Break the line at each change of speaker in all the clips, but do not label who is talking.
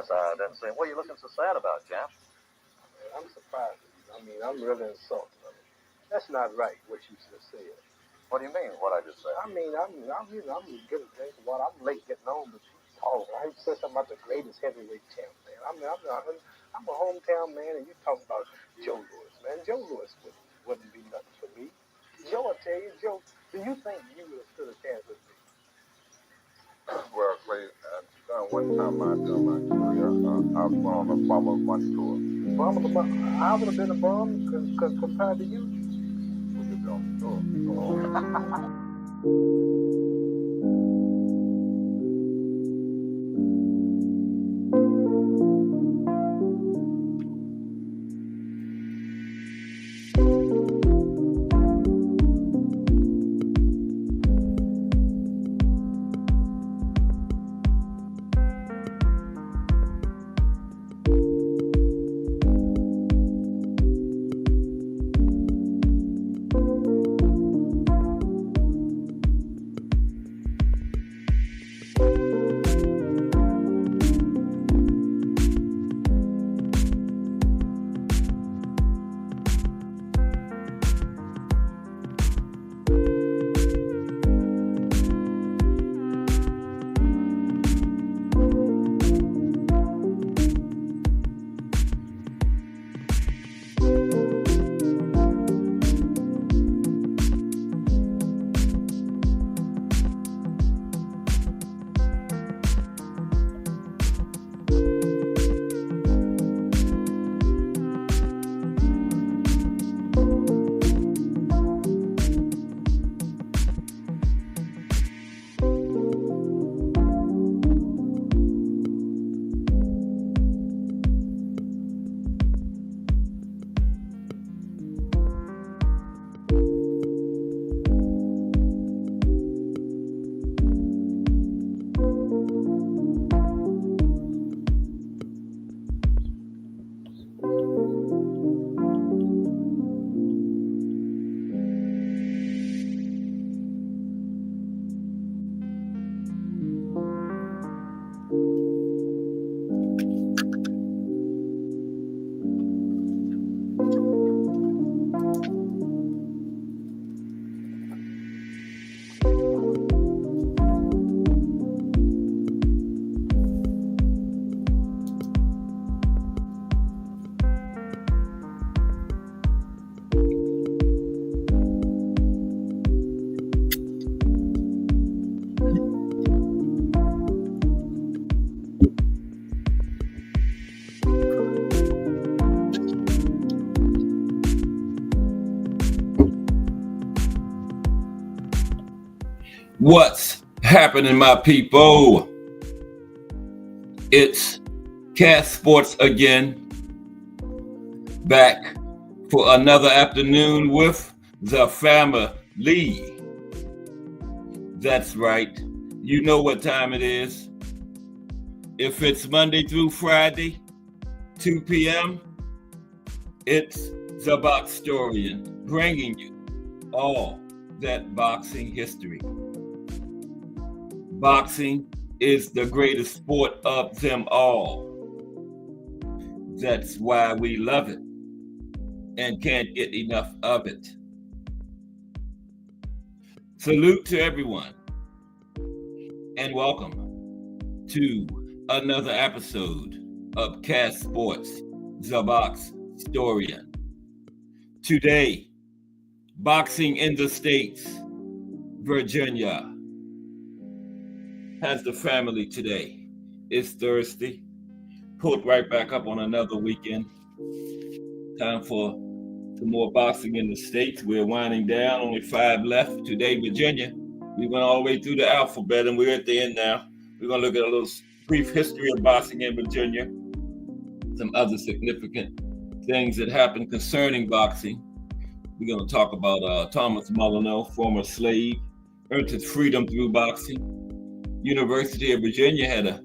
side and saying, "What are you looking so sad about, Jack?"
I'm surprised. I mean, I'm really insulted. That's not right, what you just said.
What do you mean, what I just said?
I mean, I'm getting a drink of water. I'm late getting home, but you talking. I said something about the greatest heavyweight champ, man. I'm a hometown man, and you talking about Joe Louis, man. Joe Louis wouldn't be nothing for me. Joe, I tell you, Joe, do you think you would have stood a chance with me?
Well, Clay, one time during my career, I was on a Formula One tour.
I would have been a bum compared to you.
We could be on the tour.
What's happening, my people? It's Cass Sports again, back for another afternoon with the family. That's right. You know what time it is. If it's Monday through Friday, 2 p.m., it's the Boxtorian, bringing you all that boxing history. Boxing is the greatest sport of them all. That's why we love it and can't get enough of it. Salute to everyone and welcome to another episode of Cass Sports, the Boxtorian. Today, boxing in the States, Virginia, has the family today. It's Thursday. Pulled right back up on another weekend. Time for some more boxing in the States. We're winding down, only 5 left. Today, Virginia. We went all the way through the alphabet and we're at the end now. We're going to look at a little brief history of boxing in Virginia. Some other significant things that happened concerning boxing. We're going to talk about Thomas Molyneux, former slave, earned his freedom through boxing. University of Virginia had a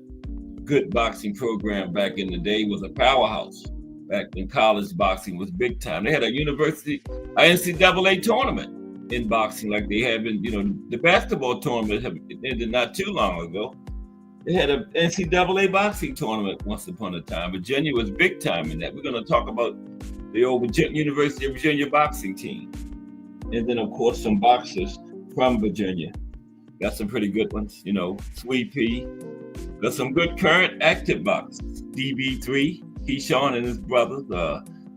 good boxing program back in the day, was a powerhouse back when college boxing was big time. They had a NCAA tournament in boxing like they have in, the basketball tournament have ended not too long ago. They had an NCAA boxing tournament once upon a time. Virginia was big time in that. We're going to talk about the old University of Virginia boxing team. And then, of course, some boxers from Virginia. Got some pretty good ones, you know, Sweet Pea. Got some good current active boxers. DB3, Keyshawn and his brothers,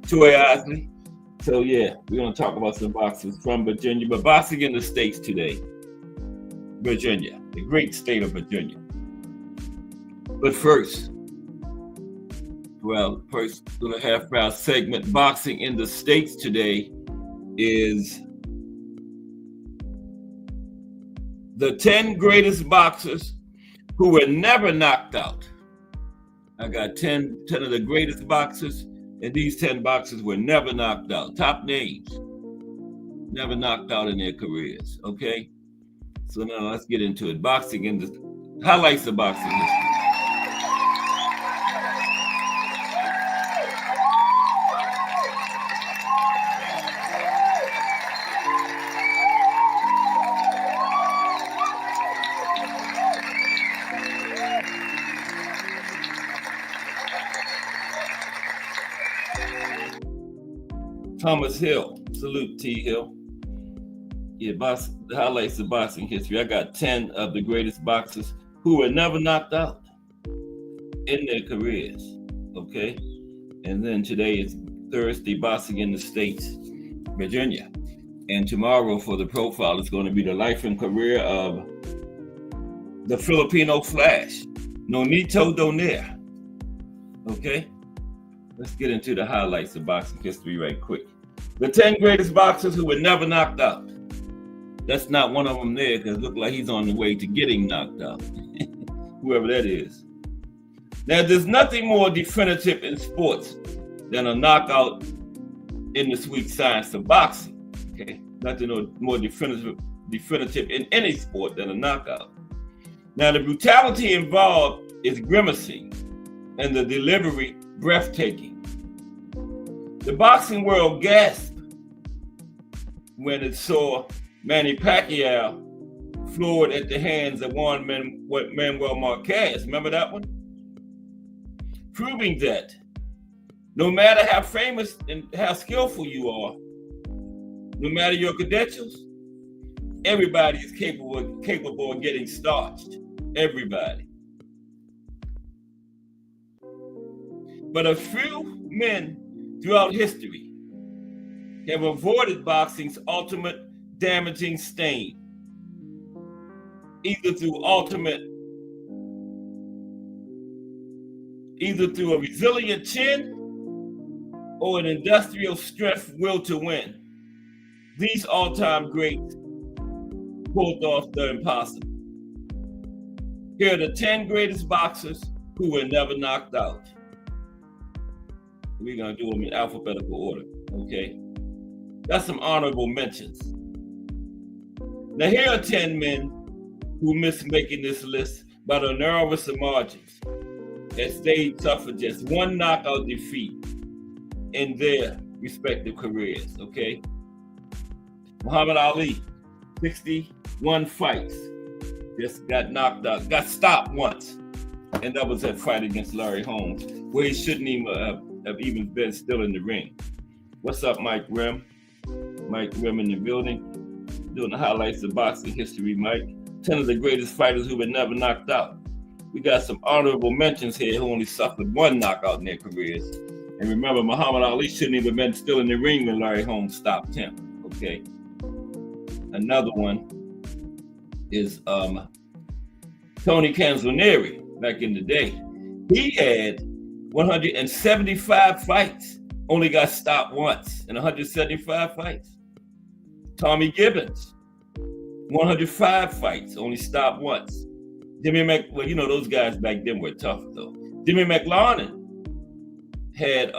Troy Isley. So, yeah, we're going to talk about some boxers from Virginia, but boxing in the States today. Virginia, the great state of Virginia. But first, little half-hour segment, boxing in the States today is the 10 greatest boxers who were never knocked out. I got 10 of the greatest boxers, and these 10 boxers were never knocked out. Top names, never knocked out in their careers, okay? So now let's get into it. Boxing in the highlights of boxing history. Thomas Hill, salute T. Hill. Yeah, the highlights of boxing history. I got 10 of the greatest boxers who were never knocked out in their careers, okay? And then today is Thursday, boxing in the States, Virginia. And tomorrow for the profile is going to be the life and career of the Filipino Flash, Nonito Donaire, okay? Let's get into the highlights of boxing history right quick. The 10 greatest boxers who were never knocked out. That's not one of them there because it looked like he's on the way to getting knocked out. Whoever that is. Now, there's nothing more definitive in sports than a knockout in the sweet science of boxing. Okay, nothing more definitive in any sport than a knockout. Now, the brutality involved is grimacing and the delivery breathtaking. The boxing world gasped when it saw Manny Pacquiao floored at the hands of Juan Manuel Marquez. Remember that one? Proving that no matter how famous and how skillful you are, no matter your credentials, everybody is capable of getting starched. Everybody. But a few men throughout history have avoided boxing's ultimate damaging stain, either through a resilient chin or an industrial strength will to win. These all-time greats pulled off the impossible. Here are the 10 greatest boxers who were never knocked out. We're going to do them in alphabetical order, okay? Got some honorable mentions. Now, here are 10 men who missed making this list by the narrowest of margins, as they suffered just one knockout defeat in their respective careers, okay? Muhammad Ali, 61 fights, just got knocked out, got stopped once, and that was that fight against Larry Holmes, where he shouldn't even have even been still in the ring. What's up, Mike Rim? Mike Rim in the building. Doing the highlights of boxing history, Mike. 10 of the greatest fighters who were never knocked out. We got some honorable mentions here who only suffered one knockout in their careers. And remember, Muhammad Ali shouldn't even been still in the ring when Larry Holmes stopped him, okay? Another one is Tony Canzonieri back in the day. He had 175 fights, only got stopped once in 175 fights. Tommy Gibbons, 105 fights, only stopped once. Well, you know, those guys back then were tough though. Jimmy McLaren had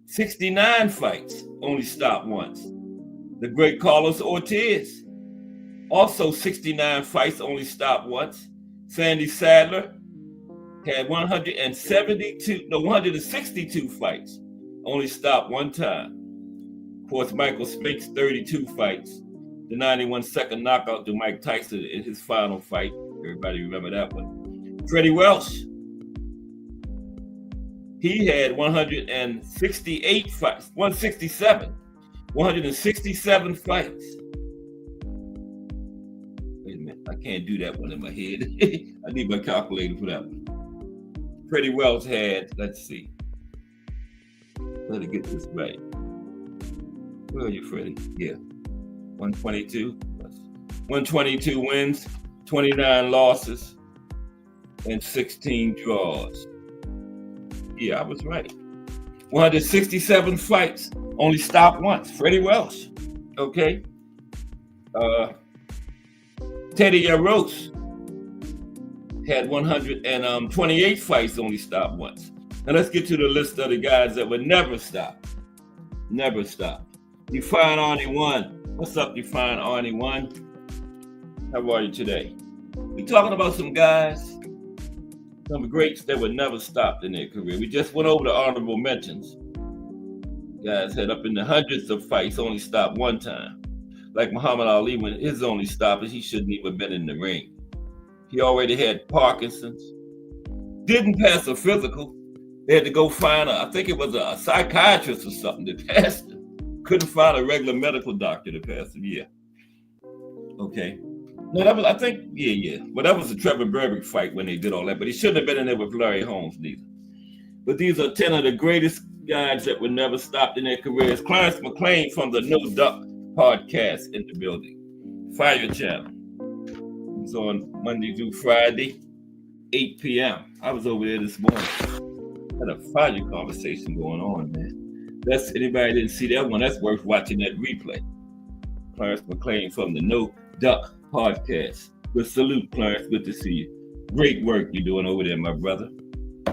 69 fights, only stopped once. The great Carlos Ortiz, also 69 fights, only stopped once. Sandy Sadler had 162 fights, only stopped one time. Of course, Michael Spinks, 32 fights. The 91-second knockout to Mike Tyson in his final fight. Everybody remember that one. Freddie Welsh, he had 168 fights, 167 fights. Wait a minute, I can't do that one in my head. I need my calculator for that one. Freddie Welsh had, let's see. Let me get this right. Where are you, Freddie? Yeah, 122. 122 wins, 29 losses, and 16 draws. Yeah, I was right. 167 fights, only stopped once. Freddie Welsh. Okay. Teddy Rose had 128 fights, only stopped once. Now let's get to the list of the guys that would never stop. Never stop. Define Arnie One. What's up, Define Arnie One? How are you today? We're talking about some guys, some greats that would never stop in their career. We just went over the honorable mentions. Guys had up in the hundreds of fights, only stopped one time. Like Muhammad Ali, when his only stop is he shouldn't even have been in the ring. He already had Parkinson's. Didn't pass a physical. They had to go find I think it was a psychiatrist or something that passed him. Couldn't find a regular medical doctor to pass him. Yeah. Okay. No, that was, I think, yeah. Well, that was the Trevor Berbick fight when they did all that, but he shouldn't have been in there with Larry Holmes neither. But these are 10 of the greatest guys that would never stop in their careers. Clarence McLean from the No Duck podcast in the building. Fire Channel. It's on Monday through Friday, 8 p.m. I was over there this morning. Had a fire conversation going on, man. That's, anybody didn't see that one, that's worth watching that replay. Clarence McLean from the No Duck podcast. Good salute, Clarence. Good to see you. Great work you're doing over there, my brother.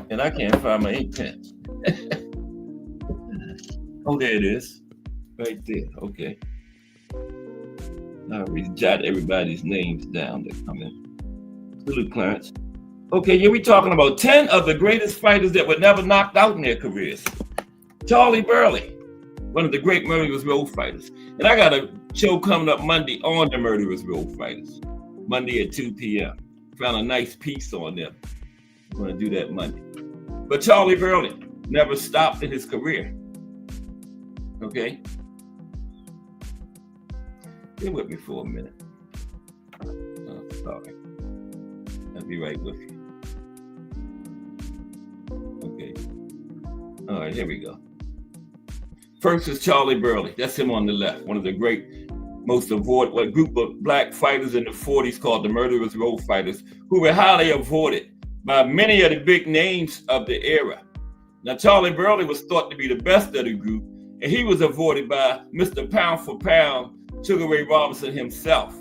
And I can't find my ink pen. Oh, there it is. Right there. Okay. I'll jot everybody's names down that come in. Salute, Clarence. Okay, yeah, we're talking about 10 of the greatest fighters that were never knocked out in their careers. Charlie Burley, one of the great Murderers Row fighters. And I got a show coming up Monday on the Murderers Row fighters. Monday at 2 p.m. Found a nice piece on them. I'm going to do that Monday. But Charlie Burley never stopped in his career. Okay? Stay with me for a minute. Oh, sorry. I'll be right with you. Okay. All right, here we go. First is Charlie Burley. That's him on the left. One of the great, most avoided group of black fighters in the 40s called the Murderers Row fighters, who were highly avoided by many of the big names of the era. Now, Charlie Burley was thought to be the best of the group, and he was avoided by Mr. Pound for Pound, Sugar Ray Robinson himself.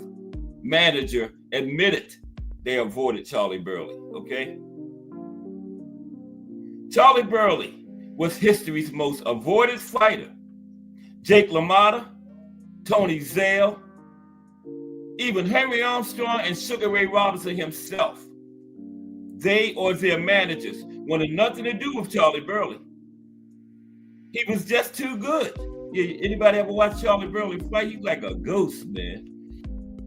Manager admitted they avoided Charlie Burley, okay? Charlie Burley was history's most avoided fighter. Jake LaMotta, Tony Zale, even Henry Armstrong and Sugar Ray Robinson himself. They or their managers wanted nothing to do with Charlie Burley. He was just too good. Yeah, anybody ever watch Charlie Burley fight? He's like a ghost, man.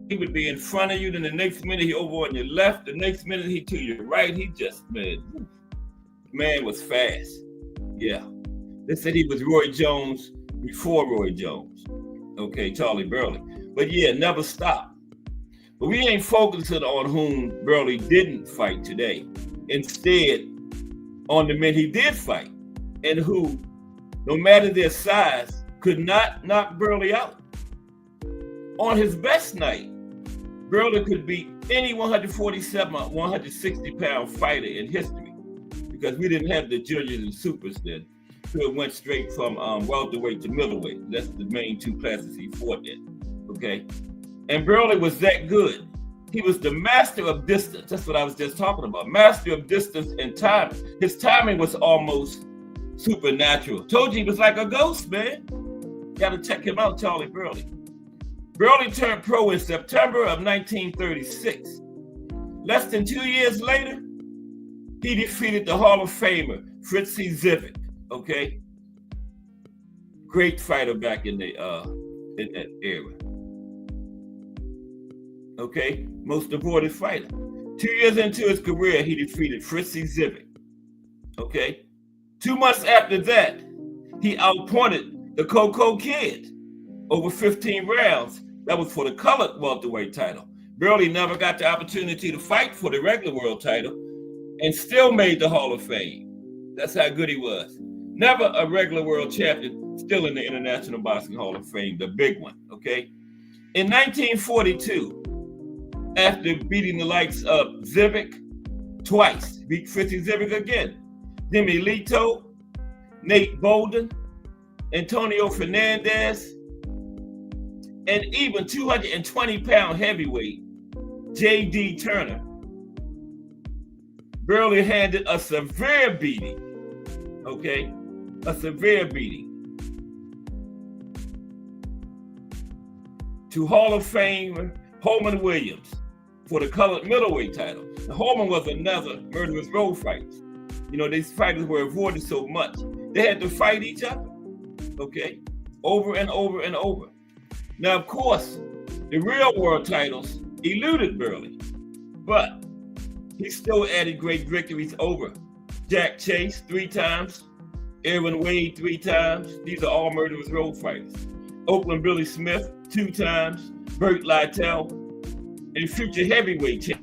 He would be in front of you, then the next minute he over on your left, the next minute he to your right. He just, man was fast. Yeah. They said he was Roy Jones before Roy Jones. Okay, Charlie Burley. But yeah, never stopped. But we ain't focusing on whom Burley didn't fight today. Instead, on the men he did fight and who, no matter their size, could not knock Burley out. On his best night, Burley could beat any 147 or 160-pound fighter in history because we didn't have the juniors and supers then. So it went straight from welterweight to middleweight. That's the main two classes he fought in, okay? And Burley was that good. He was the master of distance. That's what I was just talking about. Master of distance and timing. His timing was almost supernatural. Told you he was like a ghost, man. Got to check him out, Charlie Burley. Burley turned pro in September of 1936. Less than 2 years later, he defeated the Hall of Famer, Fritzy Zivik, okay? Great fighter back in that era. Okay, most avoided fighter. 2 years into his career, he defeated Fritzy Zivik. Okay. 2 months after that, he outpointed the Coco Kid over 15 rounds. That was for the colored welterweight title. Burley never got the opportunity to fight for the regular world title and still made the Hall of Fame. That's how good he was. Never a regular world champion, still in the International Boxing Hall of Fame, the big one, okay? In 1942, after beating the likes of Zivik twice, beat Fritzy Zivik again, Jimmy Lito, Nate Bolden, Antonio Fernandez, and even 220-pound heavyweight J.D. Turner. Burley handed a severe beating, okay? A severe beating to Hall of Famer Holman Williams for the colored middleweight title. Now, Holman was another murderous road fight. You know, these fighters were avoided so much. They had to fight each other, okay? Over and over and over. Now, of course, the real world titles eluded Burley, but he still added great victories over Jack Chase 3 times, Erwin Wade 3 times. These are all murderous road fighters. Oakland Billy Smith 2 times, Burt Lytell, and future heavyweight champion.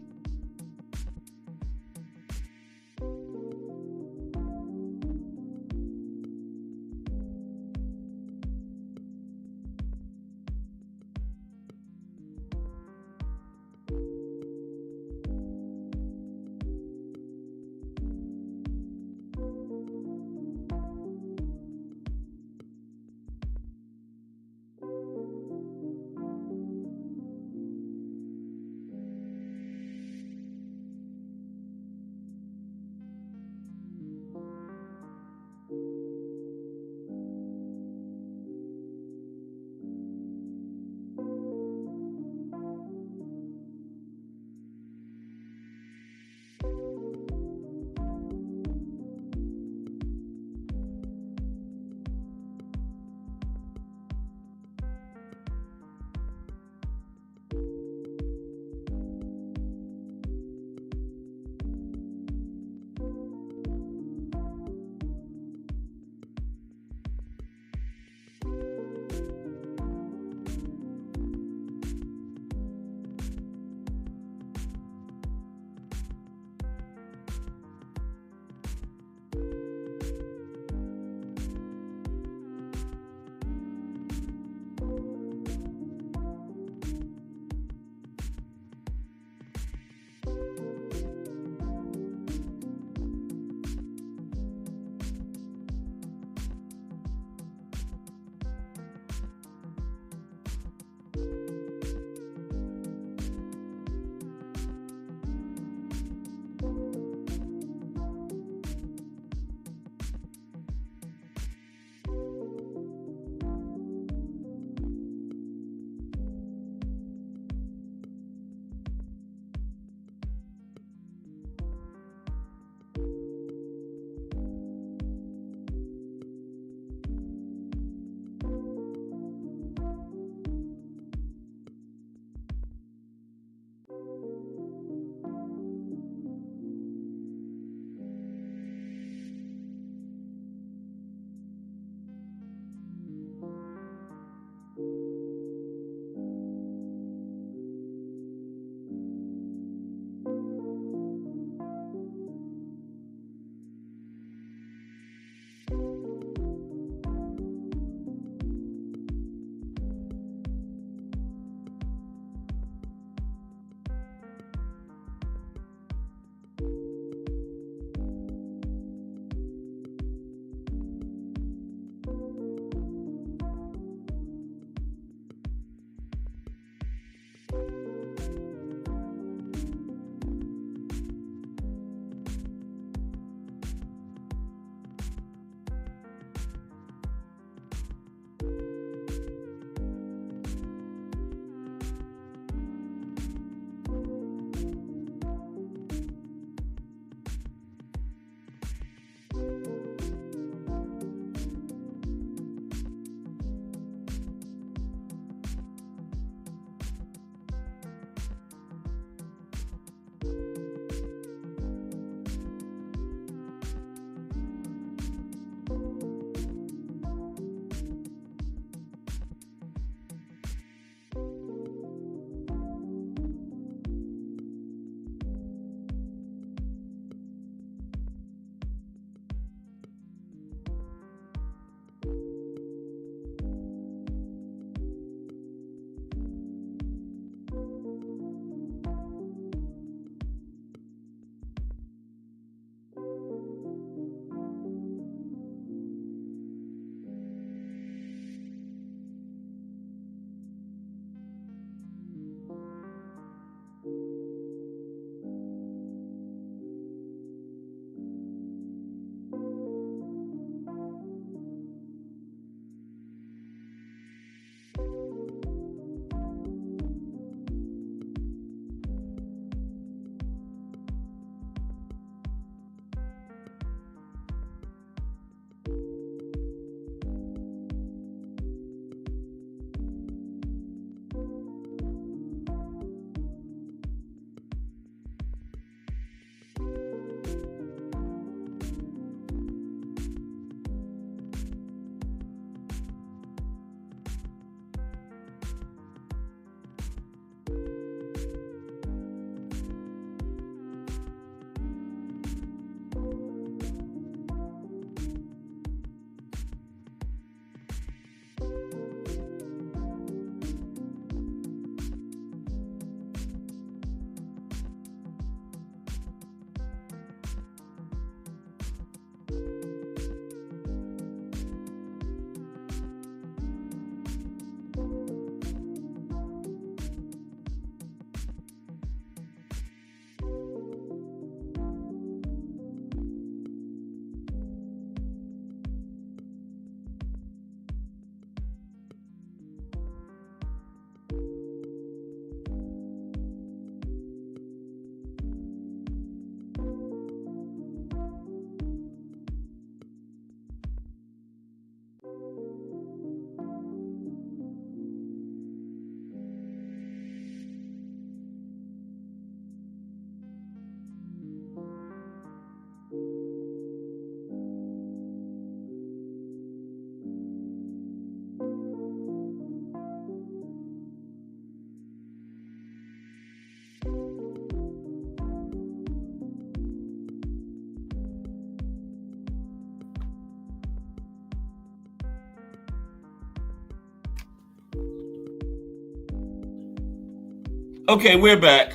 Okay, we're back.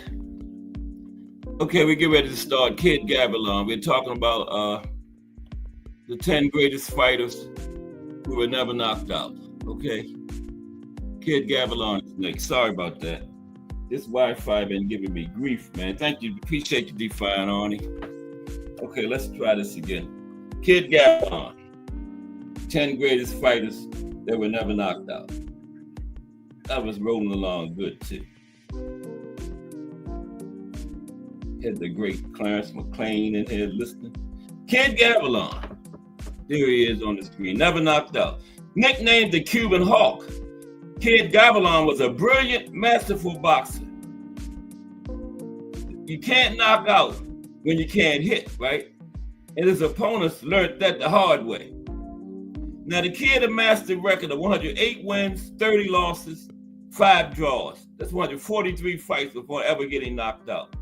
Okay, we get ready to start Kid Gavilan. We're talking about the 10 greatest fighters who were never knocked out. Okay, Kid Gavilan is next. Sorry about that. This Wi-Fi been giving me grief, man. Thank you. Appreciate you, Define Arnie. Okay, let's try this again. Kid Gavilan. 10 greatest fighters that were never knocked out. I was rolling along good, too. Had the great Clarence McLean in here listening. Kid Gavilan. There he is on the screen. Never knocked out. Nicknamed the Cuban Hawk, Kid Gavilan was a brilliant, masterful boxer. You can't knock out when you can't hit, right? And his opponents learned that the hard way. Now, the kid amassed a record of 108 wins, 30 losses, 5 draws. That's 143 fights before ever getting knocked out.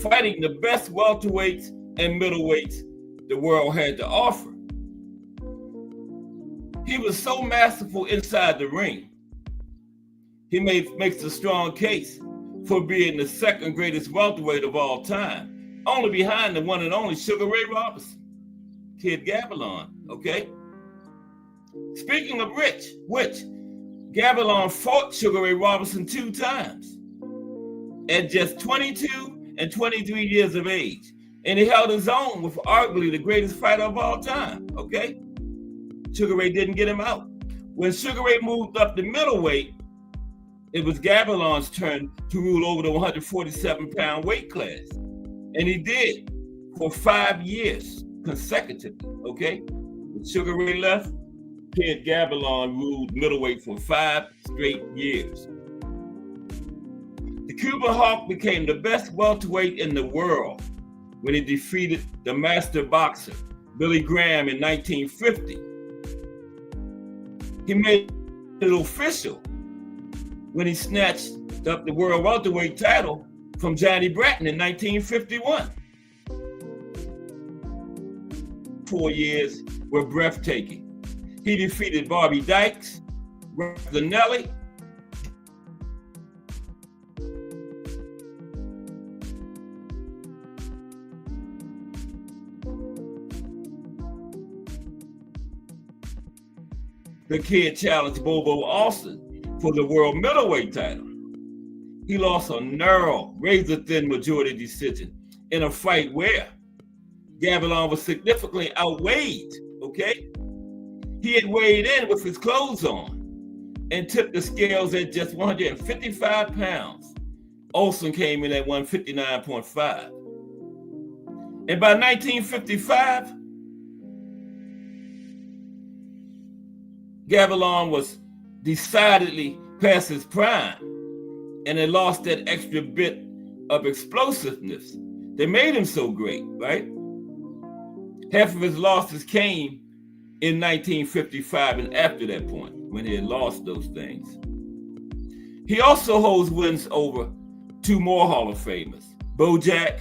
Fighting the best welterweights and middleweights the world had to offer. He was so masterful inside the ring. He makes a strong case for being the second greatest welterweight of all time, only behind the one and only Sugar Ray Robinson, Kid Gavilan, okay? Speaking of which, Gavilan fought Sugar Ray Robinson 2 times at just 22 and 23 years of age. And he held his own with arguably the greatest fighter of all time, okay? Sugar Ray didn't get him out. When Sugar Ray moved up to middleweight, it was Gavilan's turn to rule over the 147-pound weight class. And he did for 5 years consecutively, okay? When Sugar Ray left, Kid Gavilan ruled middleweight for 5 straight years. The Cuban Hawk became the best welterweight in the world when he defeated the master boxer, Billy Graham, in 1950. He made it official when he snatched up the world welterweight title from Johnny Bratton in 1951. 4 years were breathtaking. He defeated Bobby Dykes, Zanelli, the kid challenged Bobo Austin for the world middleweight title. He lost a narrow, razor-thin majority decision in a fight where Gavilan was significantly outweighed, okay? He had weighed in with his clothes on and tipped the scales at just 155 pounds. Olsen came in at 159.5. And by 1955, Gavilan was decidedly past his prime and had lost that extra bit of explosiveness that made him so great, right? Half of his losses came in 1955 and after that point, when he had lost those things. He also holds wins over 2 more Hall of Famers, Bojack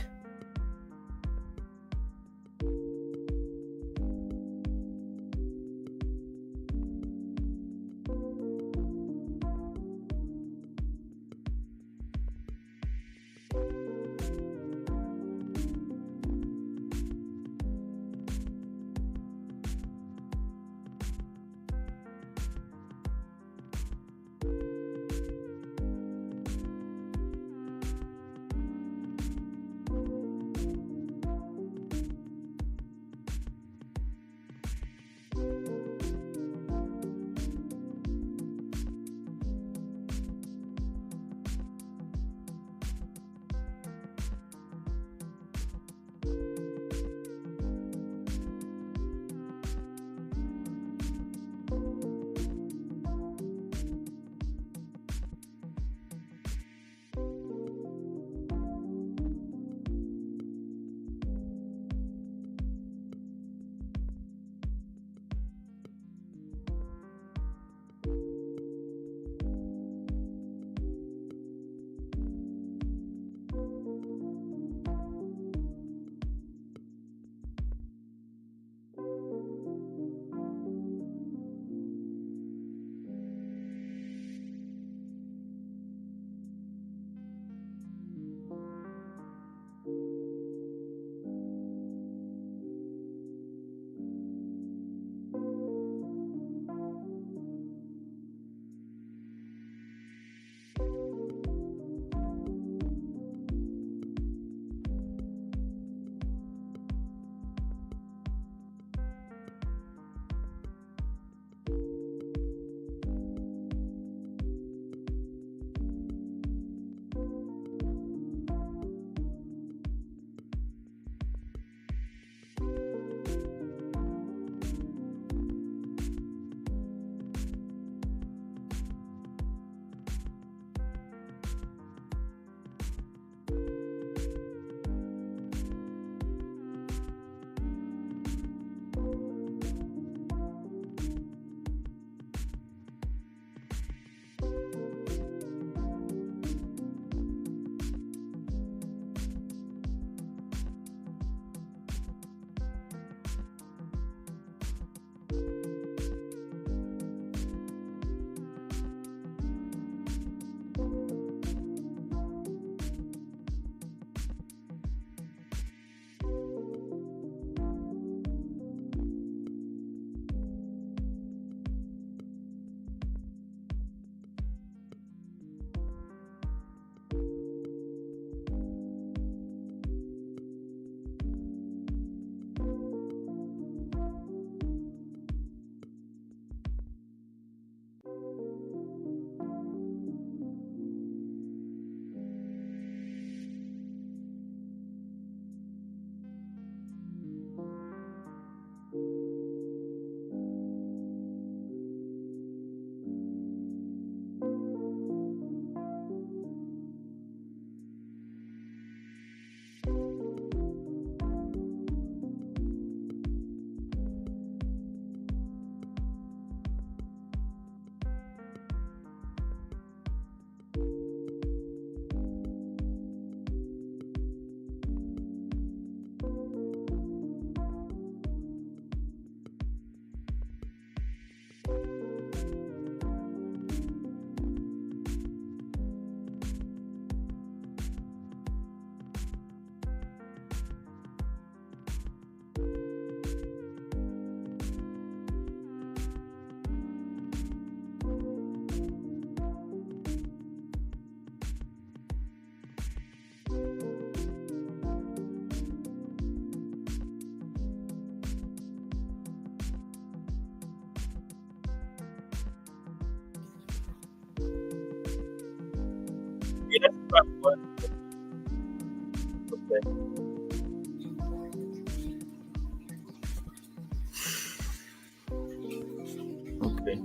Okay.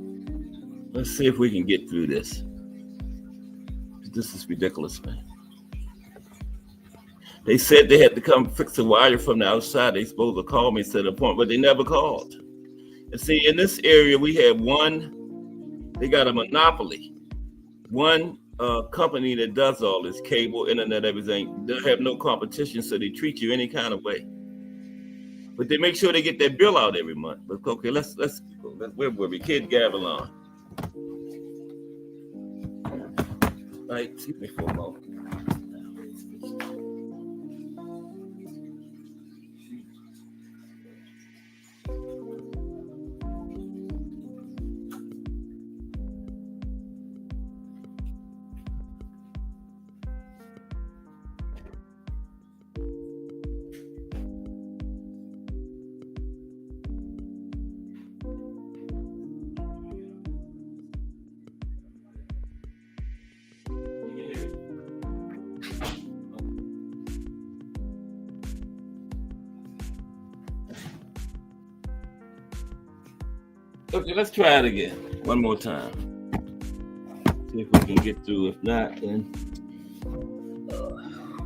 Let's see if we can get through this. This is ridiculous, man. They said they had to come fix a wire from the outside. They supposed to call me, set an appointment, but they never called. And see, in this area, we have they got a monopoly. One company that does all this cable, internet, everything. They have no competition, so they treat you any kind of way. But they make sure they get their bill out every month. But okay, let's go. Where were we? Kid Gavilan. All right, excuse me for a moment. Okay, let's try it again. One more time. See if we can get through. If not, then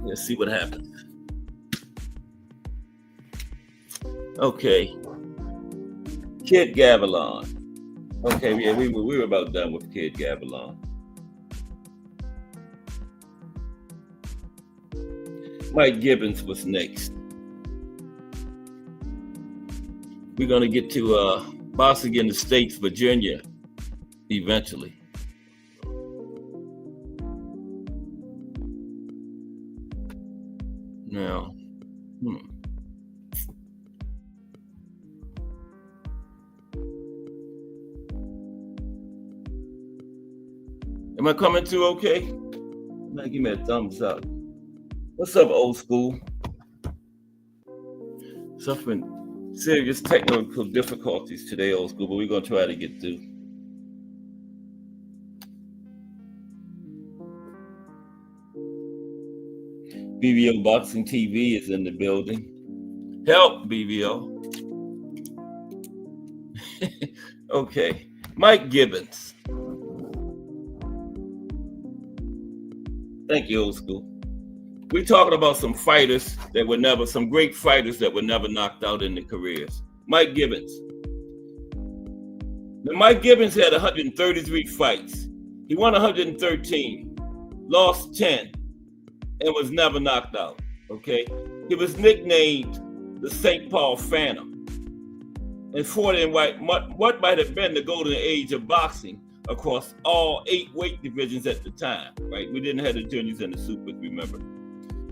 let's see what happens. Okay. Kid Gavilan. Okay, yeah, we were about done with Kid Gavilan. Mike Gibbons was next. We're gonna get to boxing in the States, Virginia, eventually. Now, am I coming through okay? Man, give me a thumbs up. What's up, old school? Suffering serious technical difficulties today, old school, but we're going to try to get through. BVO Boxing TV is in the building. Help, BVO. Okay. Mike Gibbons. Thank you, old school. We're talking about some fighters some great fighters that were never knocked out in their careers. Mike Gibbons. Now, Mike Gibbons had 133 fights. He won 113, lost 10, and was never knocked out, okay? He was nicknamed the St. Paul Phantom and fought in what might have been the golden age of boxing across all 8 weight divisions at the time, right? We didn't have the juniors and the supers, remember?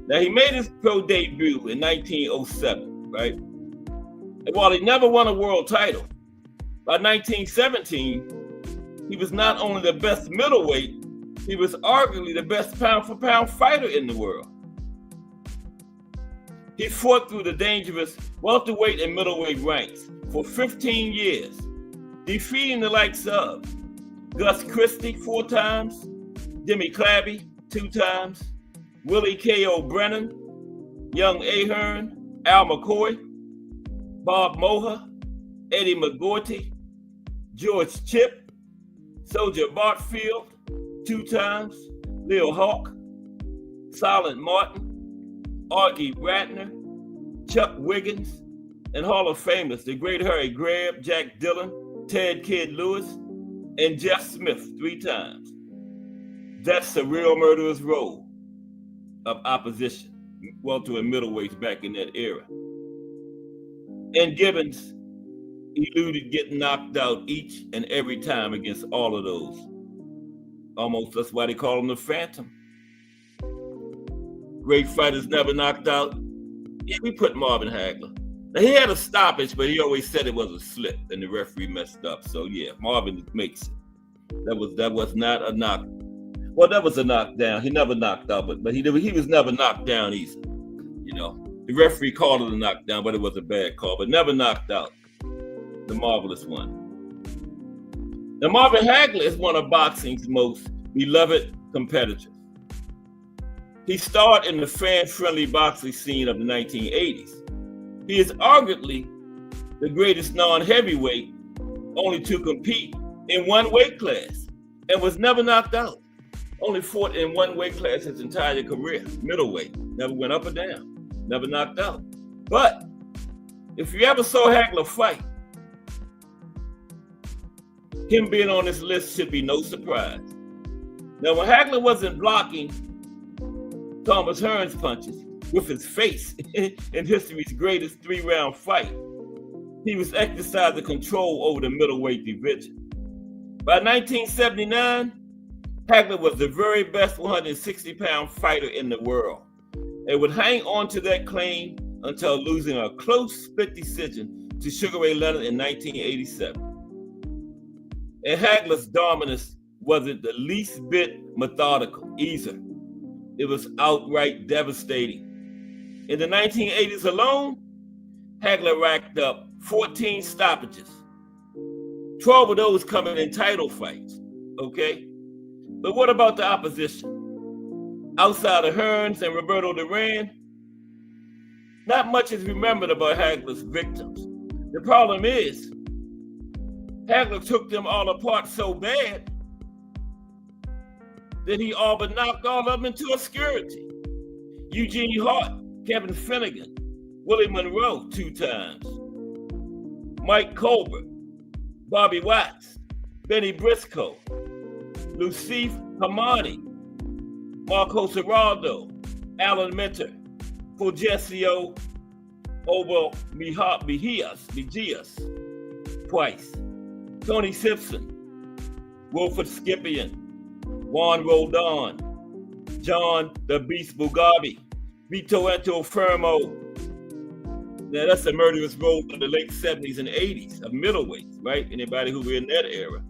Now, he made his pro debut in 1907, right? And while he never won a world title, by 1917, he was not only the best middleweight, he was arguably the best pound-for-pound fighter in the world. He fought through the dangerous welterweight and middleweight ranks for 15 years, defeating the likes of Gus Christie 4 times, Jimmy Clabby 2 times, Willie K.O. Brennan, Young Ahern, Al McCoy, Bob Moha, Eddie McGorty, George Chipp, Soldier Bartfield 2 times, Leo Hawk, Silent Martin, Augie Ratner, Chuck Wiggins, and Hall of Famers, the great Harry Greb, Jack Dillon, Ted Kid Lewis, and Jeff Smith 3 times. That's the real murderer's row of opposition, welter and middleweights back in that era. And Gibbons eluded getting knocked out each and every time against all of those. Almost, that's why they call him the Phantom. Great fighters never knocked out. Yeah, we put Marvin Hagler. Now, he had a stoppage, but he always said it was a slip, and the referee messed up. So yeah, Marvin makes it. That was not a knock. Well, that was a knockdown. He never knocked out, but he was never knocked down easy. You know, the referee called it a knockdown, but it was a bad call. But never knocked out. The marvelous one. Now, Marvin Hagler is one of boxing's most beloved competitors. He starred in the fan-friendly boxing scene of the 1980s. He is arguably the greatest non-heavyweight only to compete in one weight class and was never knocked out. Only fought in one weight class his entire career, middleweight. Never went up or down, never knocked out. But if you ever saw Hagler fight, him being on this list should be no surprise. Now, when Hagler wasn't blocking Thomas Hearns punches with his face in history's greatest 3-round fight, he was exercising control over the middleweight division. By 1979, Hagler was the very best 160-pound fighter in the world and would hang on to that claim until losing a close split decision to Sugar Ray Leonard in 1987. And Hagler's dominance wasn't the least bit methodical either. It was outright devastating. In the 1980s alone, Hagler racked up 14 stoppages, 12 of those coming in title fights, okay? But what about the opposition? Outside of Hearns and Roberto Duran, not much is remembered about Hagler's victims. The problem is, Hagler took them all apart so bad that he all but knocked all of them into obscurity. Eugene Hart, Kevin Finnegan, Willie Monroe 2 times, Mike Colbert, Bobby Watts, Benny Briscoe, Lucif Hamani, Marco Serraldo, Alan Minter, Fulgencio Obo Mejias twice, Tony Simpson, Wilfred Scipien, Juan Roldan, John the Beast Mugabe, Vito Antuofermo. Now that's a murderous road of the late 70s and 80s of middleweights, right? Anybody who were in that era.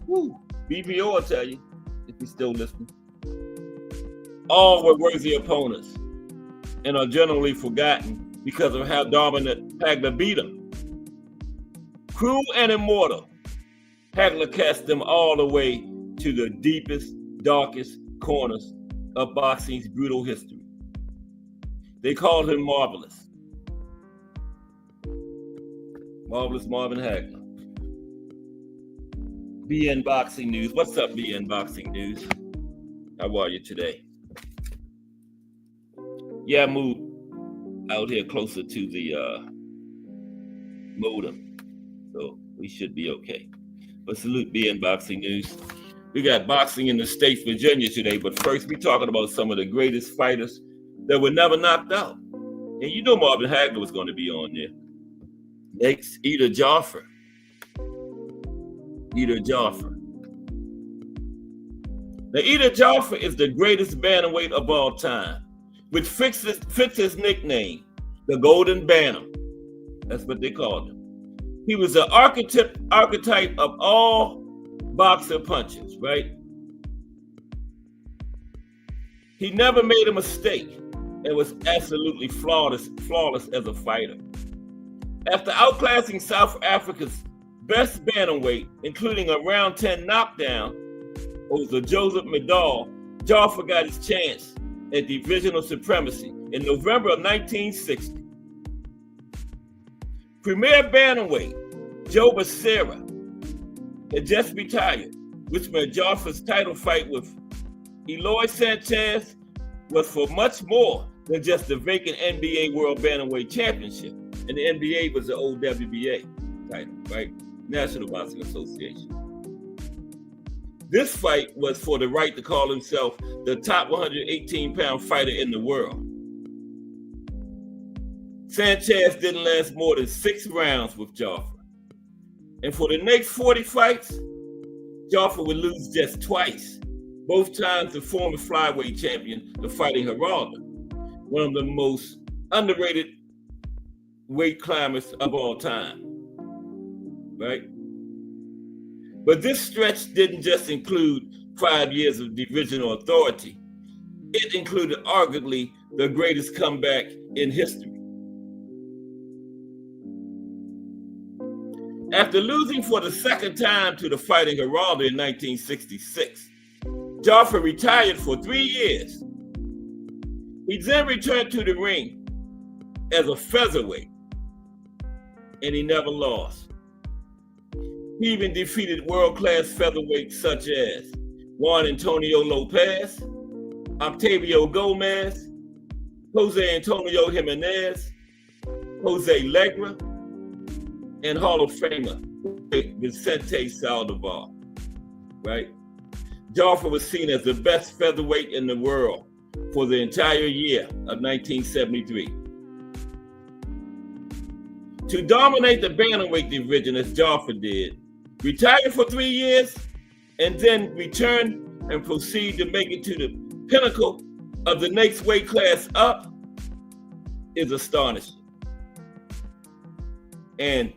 Woo. BBO will tell you, if you're still listening. All were worthy opponents and are generally forgotten because of how dominant Hagler beat them. Cruel and immortal, Hagler cast them all the way to the deepest, darkest corners of boxing's brutal history. They called him Marvelous. Marvelous Marvin Hagler. BN Boxing News. What's up, BN Boxing News? How are you today? Yeah, I moved out here closer to the modem, so we should be okay. But salute BN Boxing News. We got boxing in the states, Virginia today, but first we're talking about some of the greatest fighters that were never knocked out. And you know Marvin Hagler was going to be on there. Next, Ida Joffre. Ida Joffre. Now, Ida Joffre is the greatest bantamweight of all time, which fits his nickname, the Golden Bantam. That's what they called him. He was the archetype of all boxer punches, right? He never made a mistake and was absolutely flawless as a fighter. After outclassing South Africa's best bantamweight, including a round 10 knockdown over Joseph Medal, Joffre got his chance at divisional supremacy in November of 1960. Premier bantamweight Joe Becerra had just retired, which meant Joffre's title fight with Eloy Sanchez was for much more than just the vacant NBA World Bantamweight Championship. And the NBA was the old WBA title, right? National Boxing Association. This fight was for the right to call himself the top 118-pound fighter in the world. Sanchez didn't last more than 6 rounds with Joffre. And for the next 40 fights, Joffre would lose just twice, both times the former flyweight champion, the Fighting Geraldo, one of the most underrated weight climbers of all time, right? But this stretch didn't just include 5 years of divisional authority. It included arguably the greatest comeback in history. After losing for the second time to the Fighting Geraldo in 1966, Joffre retired for 3 years He then returned to the ring as a featherweight, and he never lost. He even defeated world-class featherweights such as Juan Antonio Lopez, Octavio Gomez, Jose Antonio Jimenez, Jose Legra, and Hall of Famer Vicente Saldivar, right? Joffrey was seen as the best featherweight in the world for the entire year of 1973. To dominate the bantamweight division as Joffrey did, retire for 3 years, and then return and proceed to make it to the pinnacle of the next weight class up is astonishing. And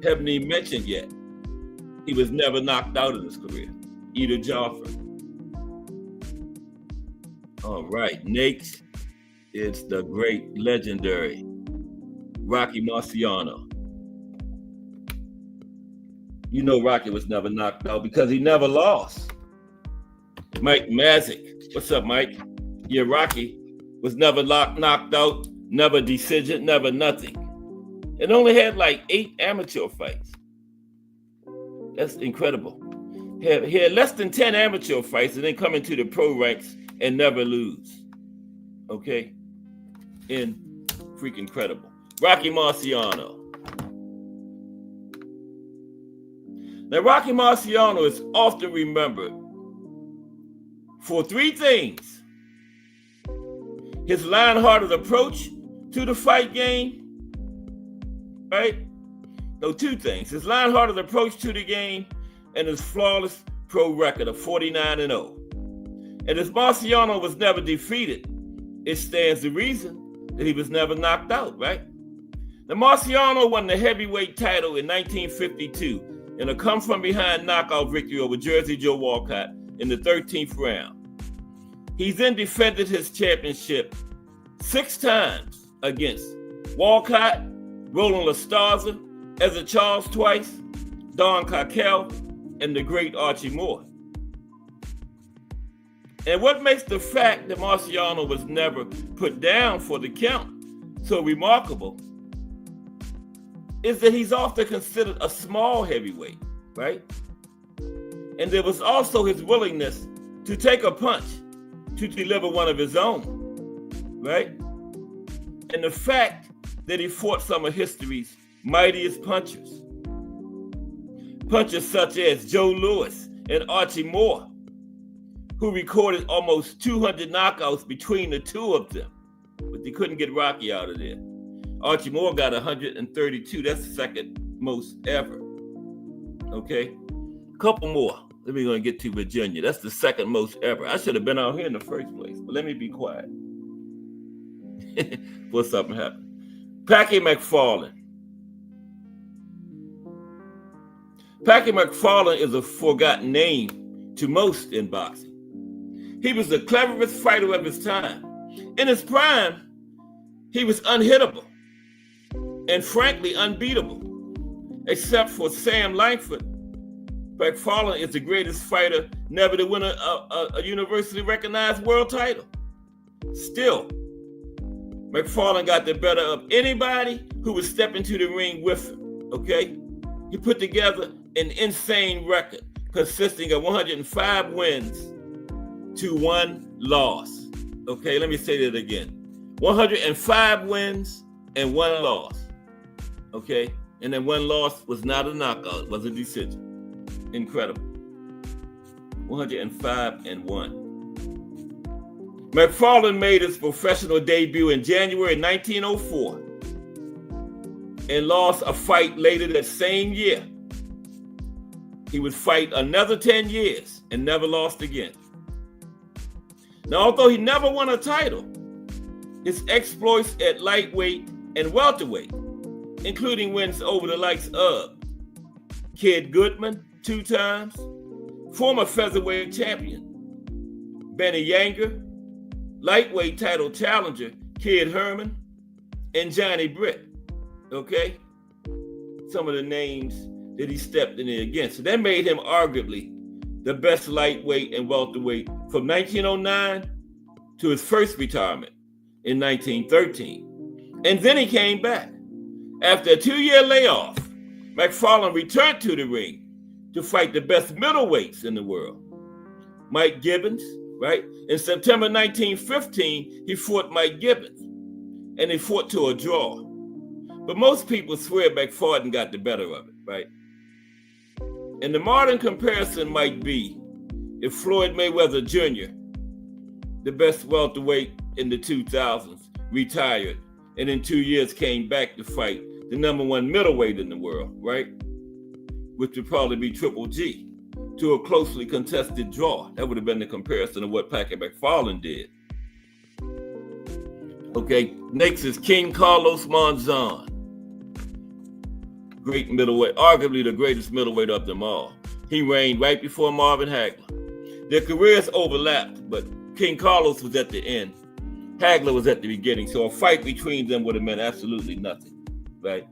haven't even mentioned yet, he was never knocked out in his career, either Joffrey. All right, next is the great legendary Rocky Marciano. You know Rocky was never knocked out because he never lost. Mike Mazik, what's up, Mike? Yeah, Rocky was never knocked out, never decision, never nothing. It only had like 8 amateur fights. That's incredible. He had less than 10 amateur fights and then come into the pro ranks and never lose. Okay? Freaking incredible. Rocky Marciano. Now, Rocky Marciano is often remembered for 3 things: his lion-hearted approach to the fight game, right? No, 2 things: his lion-hearted approach to the game and his flawless pro record of 49-0. And as Marciano was never defeated, it stands to reason that he was never knocked out, right? Now, Marciano won the heavyweight title in 1952 in a come-from-behind knockout victory over Jersey Joe Walcott in the 13th round. He then defended his championship 6 times against Walcott, Roland LaStarza, Ezra Charles twice, Don Cockell, and the great Archie Moore. And what makes the fact that Marciano was never put down for the count so remarkable is that he's often considered a small heavyweight, right? And there was also his willingness to take a punch to deliver one of his own, right? And the fact that he fought some of history's mightiest punchers. Punchers such as Joe Louis and Archie Moore, who recorded almost 200 knockouts between the 2 of them, but they couldn't get Rocky out of there. Archie Moore got 132. That's the second most ever. Okay? Couple more. Then we're going to get to Virginia. That's the second most ever. I should have been out here in the first place, but let me be quiet. Before something happened. Packy McFarlane. Packy McFarlane is a forgotten name to most in boxing. He was the cleverest fighter of his time. In his prime, he was unhittable and frankly unbeatable. Except for Sam Langford, McFarlane is the greatest fighter never to win a universally recognized world title. Still, McFarlane got the better of anybody who would step into the ring with him, okay? He put together an insane record consisting of 105 wins to 1 loss. Okay, let me say that again. 105 wins and 1 loss. Okay, and then 1 loss was not a knockout, it was a decision. Incredible. 105 and 1. McFarlane made his professional debut in January 1904 and lost a fight later that same year. He would fight another 10 years and never lost again. Now, although he never won a title, his exploits at lightweight and welterweight, including wins over the likes of Kid Goodman 2 times, former featherweight champion Benny Yanger, lightweight title challenger Kid Herman, and Johnny Britt. Okay? Some of the names that he stepped in there against. So that made him arguably the best lightweight and welterweight from 1909 to his first retirement in 1913. And then he came back. After a 2-year layoff, McFarland returned to the ring to fight the best middleweights in the world. Mike Gibbons, right? In September 1915, he fought Mike Gibbons, and they fought to a draw. But most people swear McFarland got the better of it, right? And the modern comparison might be if Floyd Mayweather Jr., the best welterweight in the 2000s, retired and in 2 years came back to fight the number one middleweight in the world, right? Which would probably be Triple G, to a closely contested draw. That would have been the comparison of what Patrick McFarland did. Okay, next is King Carlos Monzon. Great middleweight, arguably the greatest middleweight of them all. He reigned right before Marvin Hagler. Their careers overlapped, but King Carlos was at the end. Hagler was at the beginning, so a fight between them would have meant absolutely nothing, right?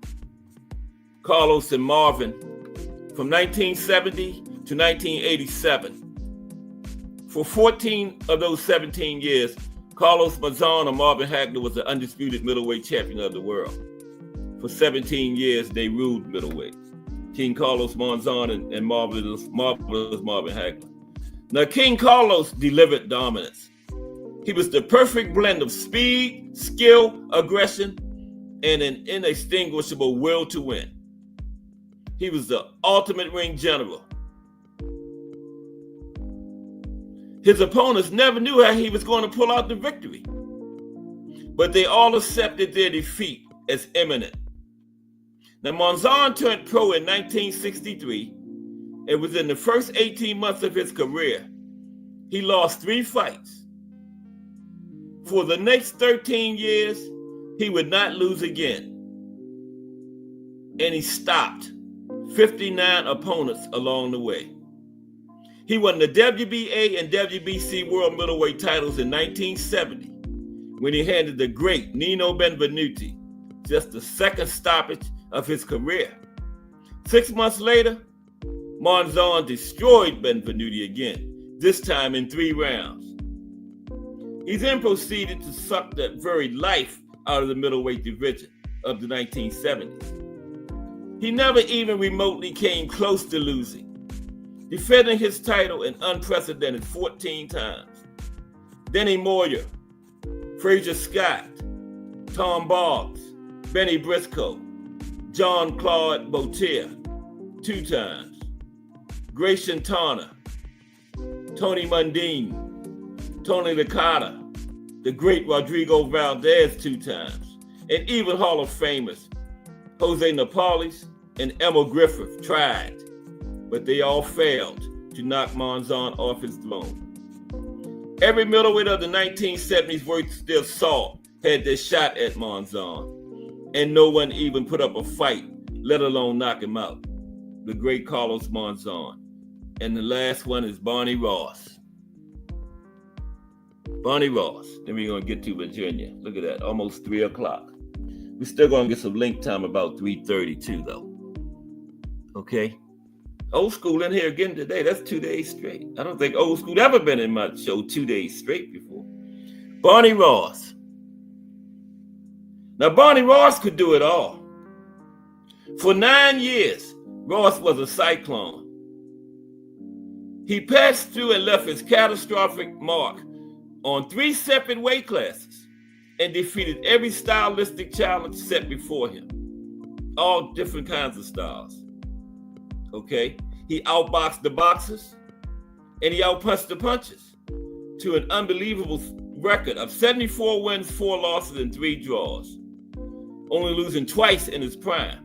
Carlos and Marvin, from 1970 to 1987. For 14 of those 17 years, Carlos Monzon or Marvin Hagler was the undisputed middleweight champion of the world. For 17 years, they ruled middleweight. King Carlos Monzon and marvelous Marvin Hagler. Now, King Carlos delivered dominance. He was the perfect blend of speed, skill, aggression, and an inextinguishable will to win. He was the ultimate ring general. His opponents never knew how he was going to pull out the victory, but they all accepted their defeat as imminent. Now, Monzon turned pro in 1963, and within the first 18 months of his career, he lost 3 fights. For the next 13 years, he would not lose again. And he stopped 59 opponents along the way. He won the WBA and WBC World Middleweight titles in 1970 when he handed the great Nino Benvenuti just the second stoppage of his career. 6 months later, Monzon destroyed Benvenuti again, this time in 3 rounds. He then proceeded to suck the very life out of the middleweight division of the 1970s. He never even remotely came close to losing, defending his title an unprecedented 14 times. Denny Moyer, Frazier Scott, Tom Boggs, Benny Briscoe, John Claude Boutier, 2 times. Grayson Tanner, Tony Mundine, Tony Licata, the great Rodrigo Valdez 2 times, and even Hall of Famers Jose Napoles and Emil Griffith tried, but they all failed to knock Monzon off his throne. Every middleweight of the 1970s worth their salt had their shot at Monzon, and no one even put up a fight, let alone knock him out. The great Carlos Monzon. And the last one is Barney Ross. Barney Ross. Then we're going to get to Virginia. Look at that, almost 3 o'clock. We're still going to get some link time about 3:32 though. Okay? Old School in here again today. That's 2 days straight. I don't think Old School ever been in my show 2 days straight before. Barney Ross. Now, Barney Ross could do it all. For 9 years, Ross was a cyclone. He passed through and left his catastrophic mark on 3 separate weight classes and defeated every stylistic challenge set before him. All different kinds of styles. Okay? He outboxed the boxers and he outpunched the punchers to an unbelievable record of 74 wins, 4 losses, and 3 draws, only losing twice in his prime.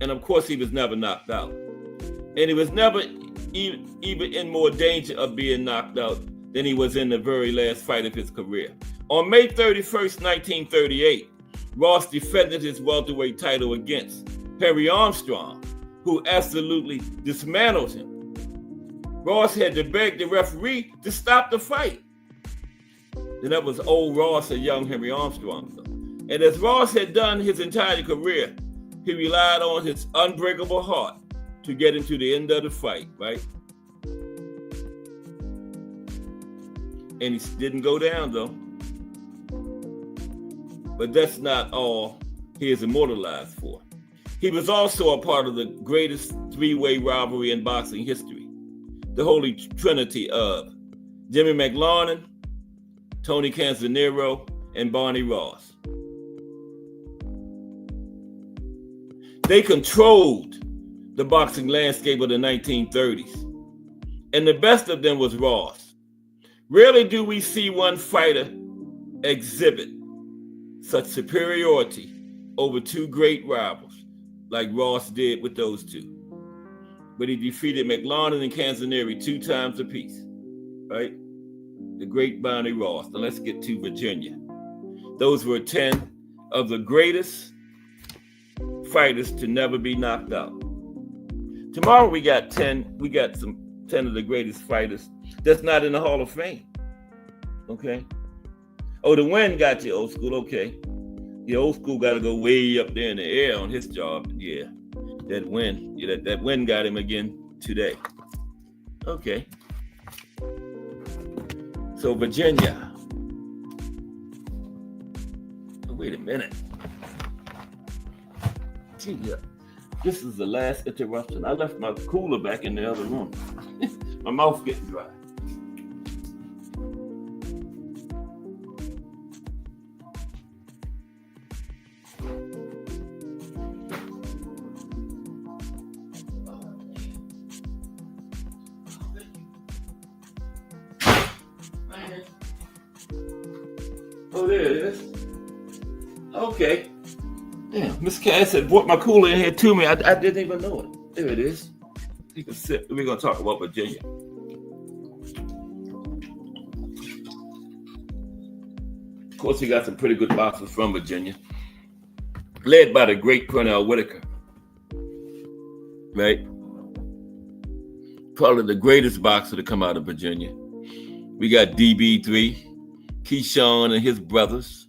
And of course, he was never knocked out. And he was never even in more danger of being knocked out than he was in the very last fight of his career. On May 31st, 1938, Ross defended his welterweight title against Harry Armstrong, who absolutely dismantled him. Ross had to beg the referee to stop the fight. And that was old Ross and young Henry Armstrong. And as Ross had done his entire career, he relied on his unbreakable heart to get into the end of the fight, right? And he didn't go down, though. But that's not all he is immortalized for. He was also a part of the greatest three-way rivalry in boxing history, the holy trinity of Jimmy McLaurin, Tony Canzonero, and Barney Ross. They controlled the boxing landscape of the 1930s, and the best of them was Ross. Rarely do we see one fighter exhibit such superiority over two great rivals like Ross did with those two. But he defeated McLaurin and Canzoneri 2 times apiece, right? The great Barney Ross. Now let's get to Virginia. Those were 10 of the greatest fighters to never be knocked out. Tomorrow we got 10 of the greatest fighters that's not in the Hall of Fame. Okay. Oh, the Win got you, old school. Okay. The old school got to go way up there in the air on his job. Yeah. That Win. Yeah, that Win got him again today. Okay. So Virginia. Oh, wait a minute. Gee, yeah. This is the last interruption. I left my cooler back in the other room. My mouth getting dry. Oh, there it is. Okay. Damn, Miss Cass had brought my cooler in here to me. I didn't even know it. There it is. You can sit. We're going to talk about Virginia. Of course, we got some pretty good boxers from Virginia, led by the great Pernell Whitaker. Right? Probably the greatest boxer to come out of Virginia. We got DB3, Keyshawn and his brothers.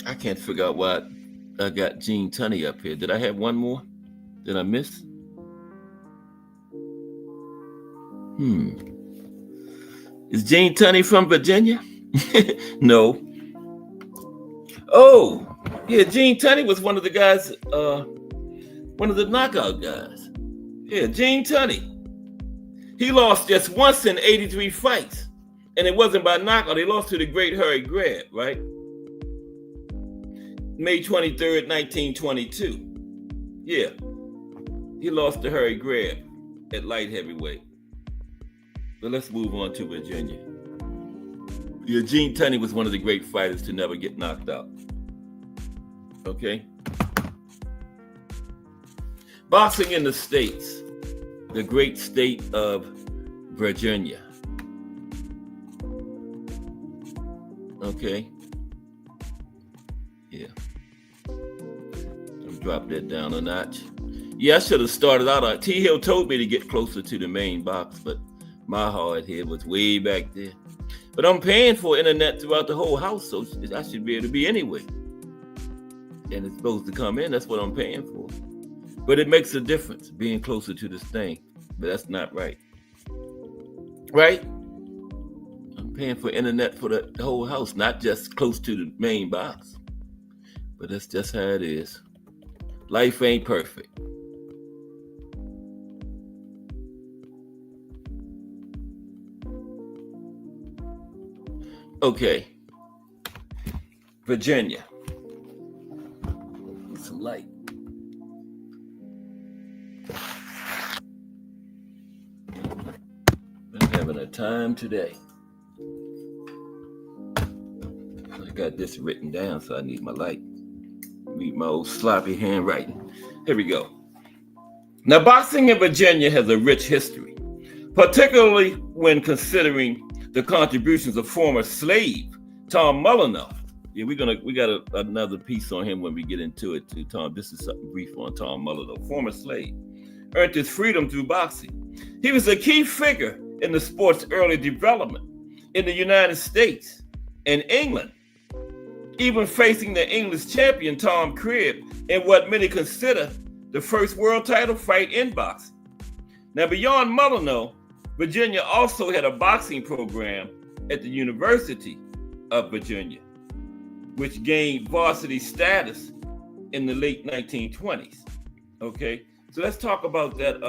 I can't figure out why I got Gene Tunney up here. Did I have one more? Did I miss? Is Gene Tunney from Virginia? No. Oh, yeah, Gene Tunney was one of the guys, one of the knockout guys. Yeah, Gene Tunney. He lost just once in 83 fights, and it wasn't by knockout. He lost to the great Harry Greb, right? May 23rd, 1922. Yeah, he lost to Harry Greb at light heavyweight. But let's move on to Virginia. Yeah, Gene Tunney was one of the great fighters to never get knocked out. Okay? Boxing in the States, the great state of Virginia. Okay? Yeah. I'll drop that down a notch. Yeah, I should have started out. T. Hill told me to get closer to the main box, but my hard head was way back there. But I'm paying for internet throughout the whole house, so I should be able to be anywhere. And it's supposed to come in. That's what I'm paying for. But it makes a difference being closer to this thing. But that's not right. Right? I'm paying for internet for the whole house, not just close to the main box. But that's just how it is. Life ain't perfect. Okay. Virginia. Need some light. Been having a time today. I got this written down, so I need my light. Read my old sloppy handwriting. Here we go. Now, boxing in Virginia has a rich history, particularly when considering the contributions of former slave Tom Mullinow. Yeah, we got another piece on him when we get into it too, Tom. This is something brief on Tom Mullinow, former slave, earned his freedom through boxing. He was a key figure in the sport's early development in the United States and England, even facing the English champion Tom Cribb in what many consider the first world title fight in boxing. Now, beyond Mullineaux, Virginia also had a boxing program at the University of Virginia, which gained varsity status in the late 1920s. Okay, so let's talk about that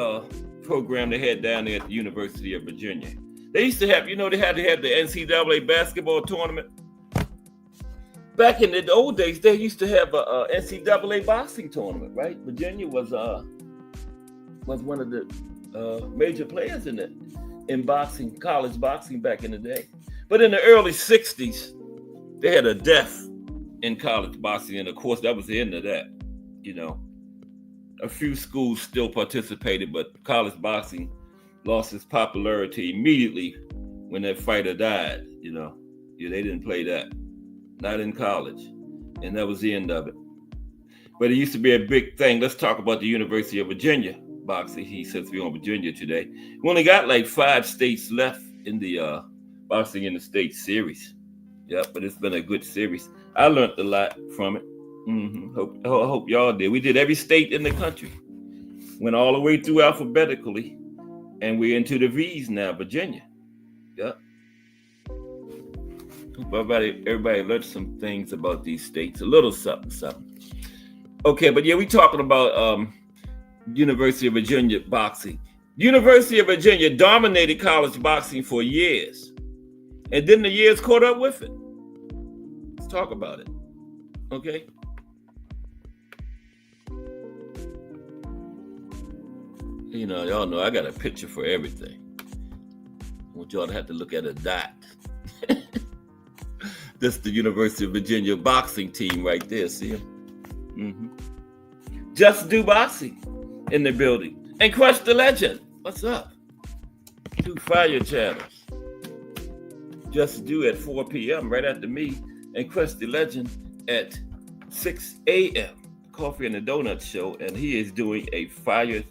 program they had down there at the University of Virginia. They used to have, they had to have the NCAA basketball tournament. Back in the old days, they used to have a NCAA boxing tournament, right? Virginia was one of the major players in boxing, college boxing back in the day. But in the early 60s, they had a death in college boxing, and of course, that was the end of that. A few schools still participated, but college boxing lost its popularity immediately when that fighter died. They didn't play that. Not in college. And that was the end of it. But it used to be a big thing. Let's talk about the University of Virginia boxing. Since we're on Virginia today. We only got like 5 states left in the Boxing in the States series. Yeah, but it's been a good series. I learned a lot from it. I hope y'all did. We did every state in the country. Went all the way through alphabetically. And we're into the V's now, Virginia. Yeah. Everybody learned some things about these states, a little something. Okay, but yeah, we talking about University of Virginia boxing. University of Virginia dominated college boxing for years, and then the years caught up with it. Let's talk about it. Okay. Y'all know I got a picture for everything. I want y'all to have to look at a dot. This is the University of Virginia boxing team right there. See him? Just Do Boxing in the building. And Crush the Legend. What's up? 2 fire channels. Just Do at 4 p.m. right after me. And Crush the Legend at 6 a.m. Coffee and the Donut Show. And he is doing a fire.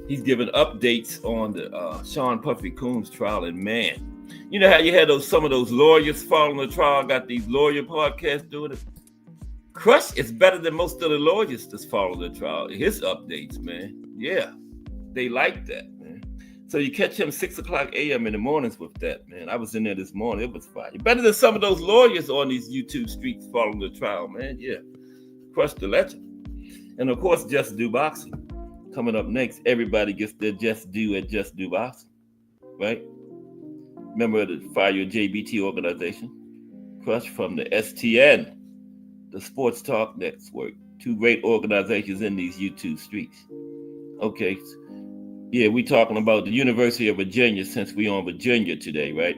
He's giving updates on the Sean Puffy Combs trial. And man, you know how you had some of those lawyers following the trial, got these lawyer podcasts doing it? Crush is better than most of the lawyers that's following the trial. His updates, man. Yeah, they like that, man. So you catch him 6 o'clock a.m. in the mornings with that, man. I was in there this morning. It was fire. Better than some of those lawyers on these YouTube streets following the trial, man. Yeah. Crush the Legend. And of course, Just Do Boxing. Coming up next, everybody gets their Just Do at Just Do Boxing, right? Member of the Fire JBT organization. Crush from the STN, the Sports Talk Network. 2 great organizations in these YouTube streets. Okay. Yeah, we talking about the University of Virginia since we on Virginia today, right?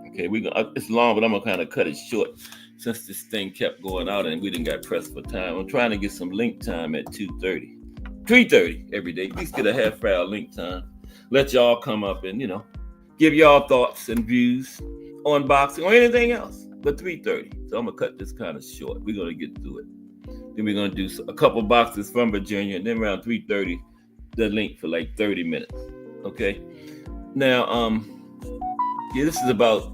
Okay, it's long, but I'm gonna kind of cut it short since this thing kept going out and we didn't got pressed for time. I'm trying to get some link time at 2:30. 3:30 every day. At least get a half hour link time. Let y'all come up and, give y'all thoughts and views on boxing or anything else. But 3:30. So I'm going to cut this kind of short. We're going to get through it. Then we're going to do a couple boxes from Virginia. And then around 3:30, the link for like 30 minutes. Okay? Now, this is about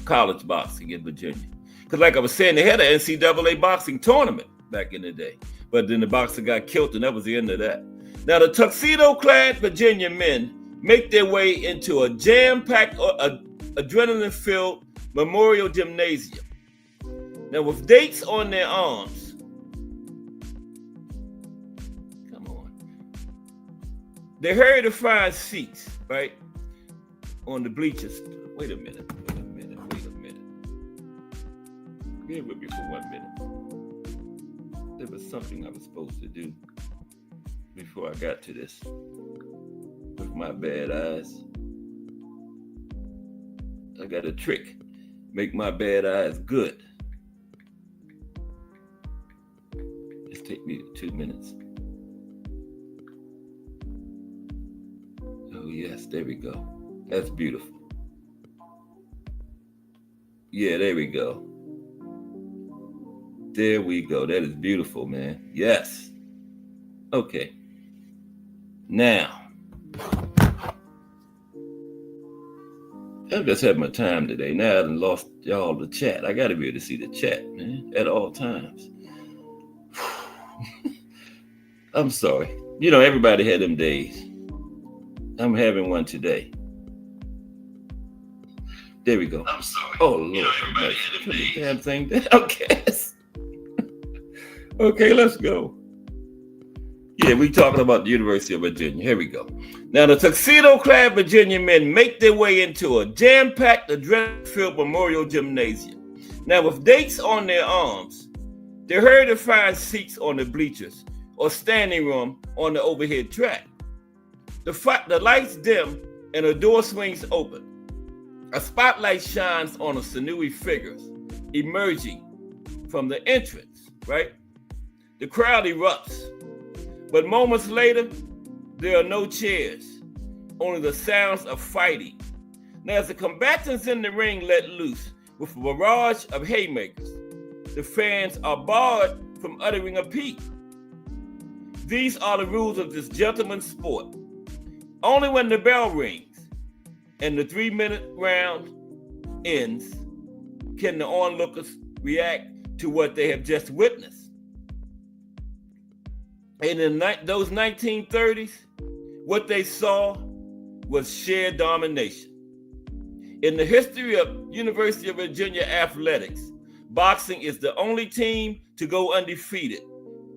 college boxing in Virginia. Because like I was saying, they had an NCAA boxing tournament back in the day. But then the boxer got killed, and that was the end of that. Now, the tuxedo-clad Virginia men make their way into a jam-packed, adrenaline-filled memorial gymnasium. Now, with dates on their arms, come on, they hurry to find seats, right, on the bleachers. Wait a minute. Bear with me for 1 minute. There was something I was supposed to do before I got to this with my bad eyes. I got a trick. Make my bad eyes good. Just take me 2 minutes. Oh yes, there we go. That's beautiful. Yeah, there we go. There we go. That is beautiful, man. Yes. Okay. Now, I just had my time today. Now I done lost y'all the chat. I got to be able to see the chat, man, at all times. I'm sorry. Everybody had them days. I'm having one today. There we go.
I'm sorry.
Oh, Lord. Nice. Put the damn thing down. Okay. Okay, let's go. Yeah, we talking about the University of Virginia. Here we go. Now, the tuxedo-clad Virginia men make their way into a jam-packed, adrenaline-filled Memorial Gymnasium. Now, with dates on their arms, they're hurried to find seats on the bleachers or standing room on the overhead track. The lights dim and a door swings open. A spotlight shines on the sinewy figures emerging from the entrance, right? The crowd erupts. But moments later, there are no cheers, only the sounds of fighting. Now, as the combatants in the ring let loose with a barrage of haymakers, the fans are barred from uttering a peep. These are the rules of this gentleman's sport. Only when the bell rings and the 3-minute round ends can the onlookers react to what they have just witnessed. And in those 1930s, what they saw was sheer domination. In the history of University of Virginia athletics, boxing is the only team to go undefeated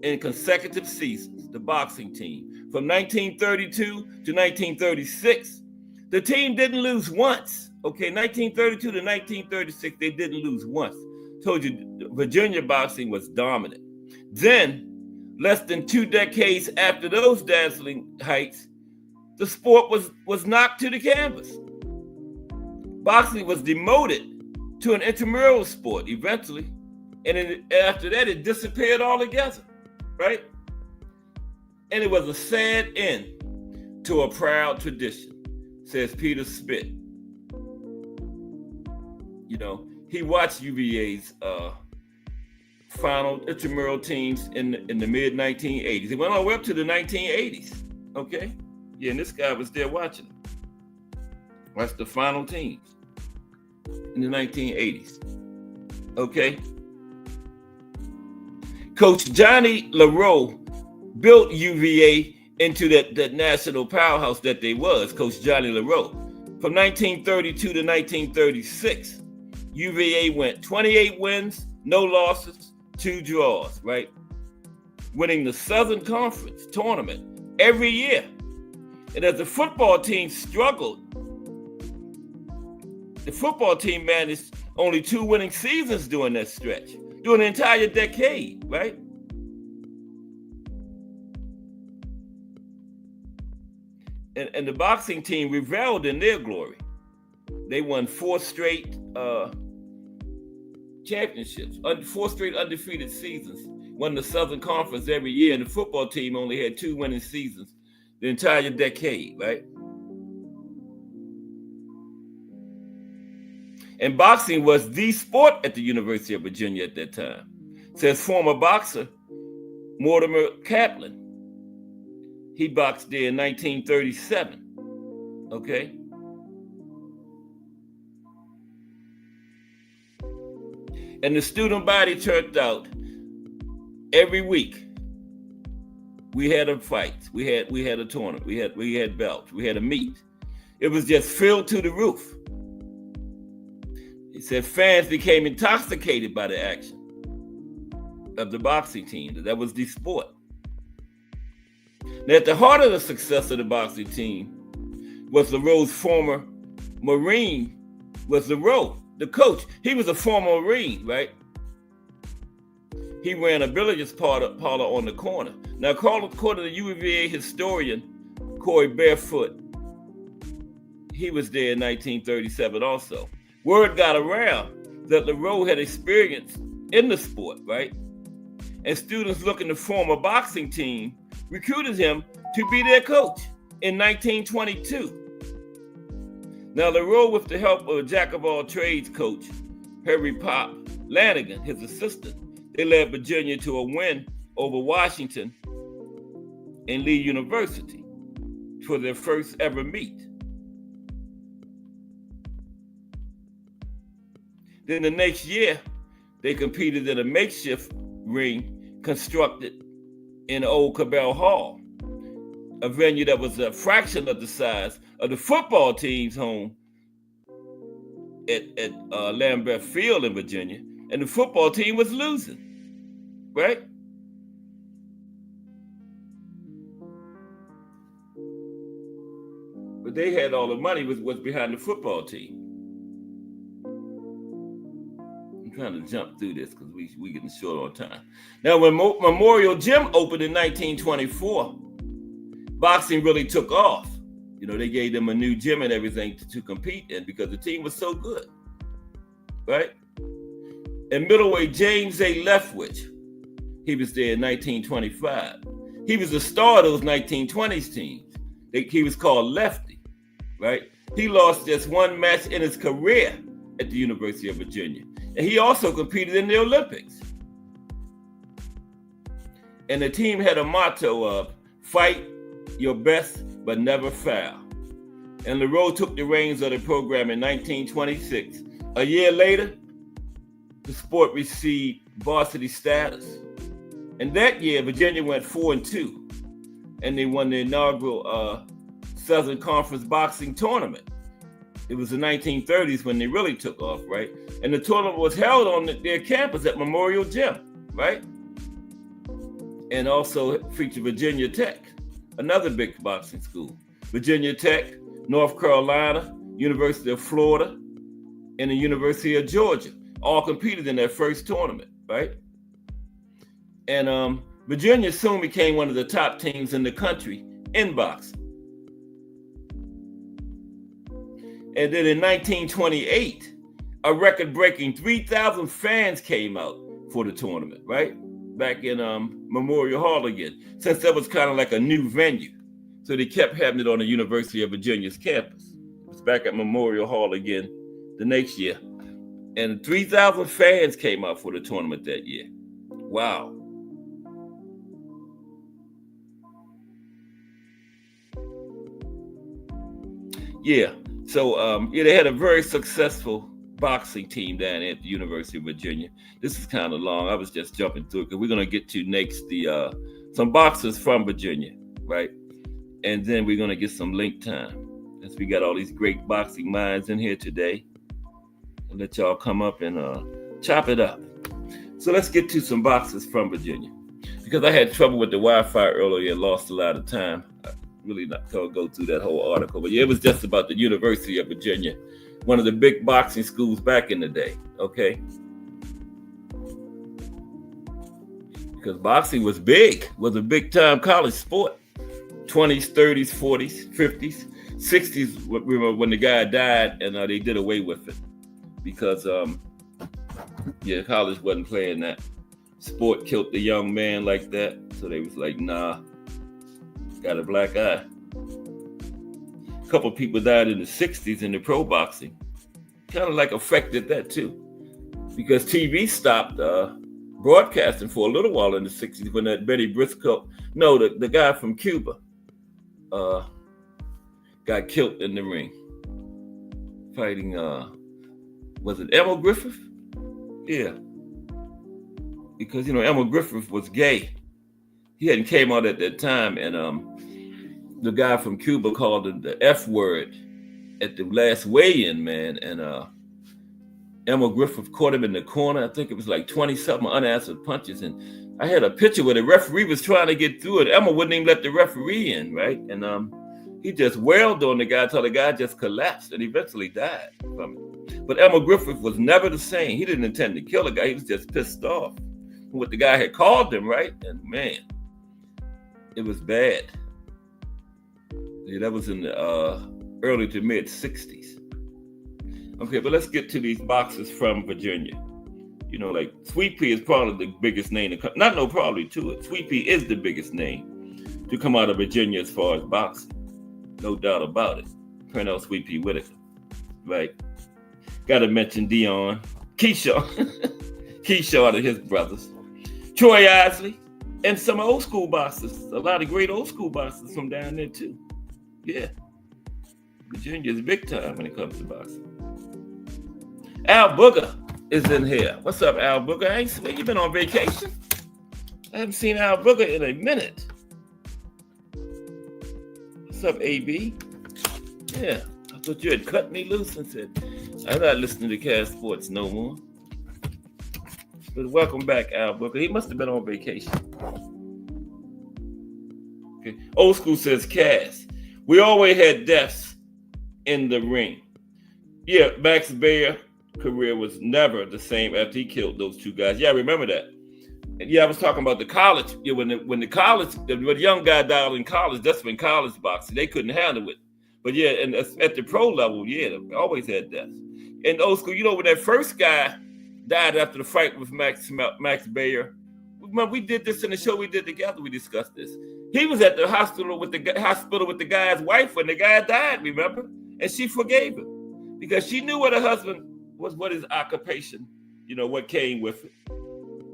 in consecutive seasons, the boxing team. From 1932 to 1936, the team didn't lose once. Okay, 1932 to 1936, they didn't lose once. Told you, Virginia boxing was dominant. Then, less than 2 decades after those dazzling heights, the sport was knocked to the canvas. Boxing was demoted to an intramural sport eventually, and after that, it disappeared altogether, right? And it was a sad end to a proud tradition, says Peter Spitt. You know, he watched UVA's final intramural teams in the mid-1980s. It went all the way up to the 1980s, okay? Yeah, and this guy was there watching them. Watched the final teams in the 1980s, okay? Coach Johnny LaRoe built UVA into that national powerhouse that they was, Coach Johnny LaRoe. From 1932 to 1936, UVA went 28 wins, no losses, 2 draws, right? Winning the Southern Conference tournament every year. And as the football team struggled, the football team managed only 2 winning seasons during that stretch, during the entire decade, right? And the boxing team reveled in their glory. They won 4 straight championships, 4 straight undefeated seasons, won the Southern Conference every year, and the football team only had 2 winning seasons the entire decade, right? And boxing was the sport at the University of Virginia at that time, says former boxer Mortimer Kaplan. He boxed there in 1937, okay? And the student body turned out every week. We had a fight, we had a tournament, we had belts, we had a meet. It was just filled to the roof. He said fans became intoxicated by the action of the boxing team. That was the sport. Now, at the heart of the success of the boxing team was LaRoe's former Marine, was LaRoe, the coach. He was a former Marine, right? He ran a billiards parlor on the corner. Now, according to the UVA historian, Corey Barefoot, he was there in 1937 also. Word got around that LaRoe had experience in the sport, right? And students looking to form a boxing team recruited him to be their coach in 1922. Now, LaRoe, with the help of a jack-of-all-trades coach, Harry Pop Lanigan, his assistant, they led Virginia to a win over Washington and Lee University for their first ever meet. Then the next year, they competed in a makeshift ring constructed in Old Cabell Hall. a venue that was a fraction of the size of the football team's home at Lambert Field in Virginia, and the football team was losing, right? But they had all the money was behind the football team. I'm trying to jump through this because we getting short on time. Now, when Memorial Gym opened in 1924, boxing really took off. You know, they gave them a new gym and everything to compete in because the team was so good, right? And middleweight James A. Leftwich, he was there in 1925. He was the star of those 1920s teams. He was called Lefty, right? He lost just one match in his career at the University of Virginia. And he also competed in the Olympics. And the team had a motto of fight your best, but never foul. And LaRoe took the reins of the program in 1926. A year later, the sport received varsity status. And that year, Virginia went 4-2. And they won the inaugural Southern Conference boxing tournament. It was the 1930s when they really took off, right? And the tournament was held on their campus at Memorial Gym, right? And also featured Virginia Tech, another big boxing school. Virginia Tech, North Carolina, University of Florida, and the University of Georgia all competed in their first tournament, right? And Virginia soon became one of the top teams in the country in boxing. And then in 1928, a record-breaking 3,000 fans came out for the tournament, right? Back in Memorial Hall again, since that was kind of like a new venue. So they kept having it on the University of Virginia's campus. It was back at Memorial Hall again the next year. And 3,000 fans came out for the tournament that year. Wow. Yeah. So they had a very successful boxing team down at the University of Virginia. This is kind of long. I was just jumping through it because we're going to get to next the some boxers from Virginia, right? And then we're going to get some link time. As we got all these great boxing minds in here today. I'll let y'all come up and chop it up. So let's get to some boxers from Virginia. Because I had trouble with the Wi-Fi earlier and lost a lot of time. Really not going to go through that whole article, but yeah, it was just about the University of Virginia, one of the big boxing schools back in the day, okay? Because boxing was big, was a big time college sport. 20s, 30s, 40s, 50s, 60s, when the guy died and they did away with it because, college wasn't playing that. Sport killed the young man like that, so they was like, nah. Got a black eye. A couple people died in the 60s in the pro boxing. Kind of like affected that too. Because TV stopped broadcasting for a little while in the 60s when that Betty Briscoe, the guy from Cuba got killed in the ring. Fighting, was it Emil Griffith? Yeah. Because, Emil Griffith was gay. He hadn't came out at that time, and the guy from Cuba called him the F word at the last weigh-in, man. And Emil Griffith caught him in the corner. I think it was like 20-something unanswered punches. And I had a picture where the referee was trying to get through it. Emil wouldn't even let the referee in, right? And he just wailed on the guy until the guy just collapsed and eventually died from it. But Emil Griffith was never the same. He didn't intend to kill the guy. He was just pissed off what the guy had called him, right? And man, it was bad. Yeah, that was in the early to mid 60s. Okay, but let's get to these boxers from Virginia. Like Sweet Pea is probably the biggest name. Probably to it. Sweet Pea is the biggest name to come out of Virginia as far as boxing. No doubt about it. Pernell Sweet Pea Whitaker, right? Got to mention Keyshawn. Keyshawn and his brothers. Troy Isley. And some old school boxers, a lot of great old school boxers from down there too. Yeah. Virginia is big time when it comes to boxing. Al Booger is in here. What's up, Al Booger? I ain't seen you been on vacation. I haven't seen Al Booger in a minute. What's up, AB? Yeah, I thought you had cut me loose and said, I'm not listening to Cast Sports no more. But welcome back, Al Booker. He must have been on vacation. Okay. Old School says, Cass, we always had deaths in the ring. Yeah, Max Baer career was never the same after he killed those two guys. Yeah, I remember that. And yeah, I was talking about the college. Yeah, when the young guy died in college, that's when college boxing, they couldn't handle it. But yeah, and at the pro level, yeah, they always had deaths. In Old School, when that first guy died after the fight with Max Baer, we did this in the show we did together. We discussed this. He was at the hospital with the guy's wife when the guy died, remember? And she forgave him because she knew what her husband was, what his occupation, what came with it.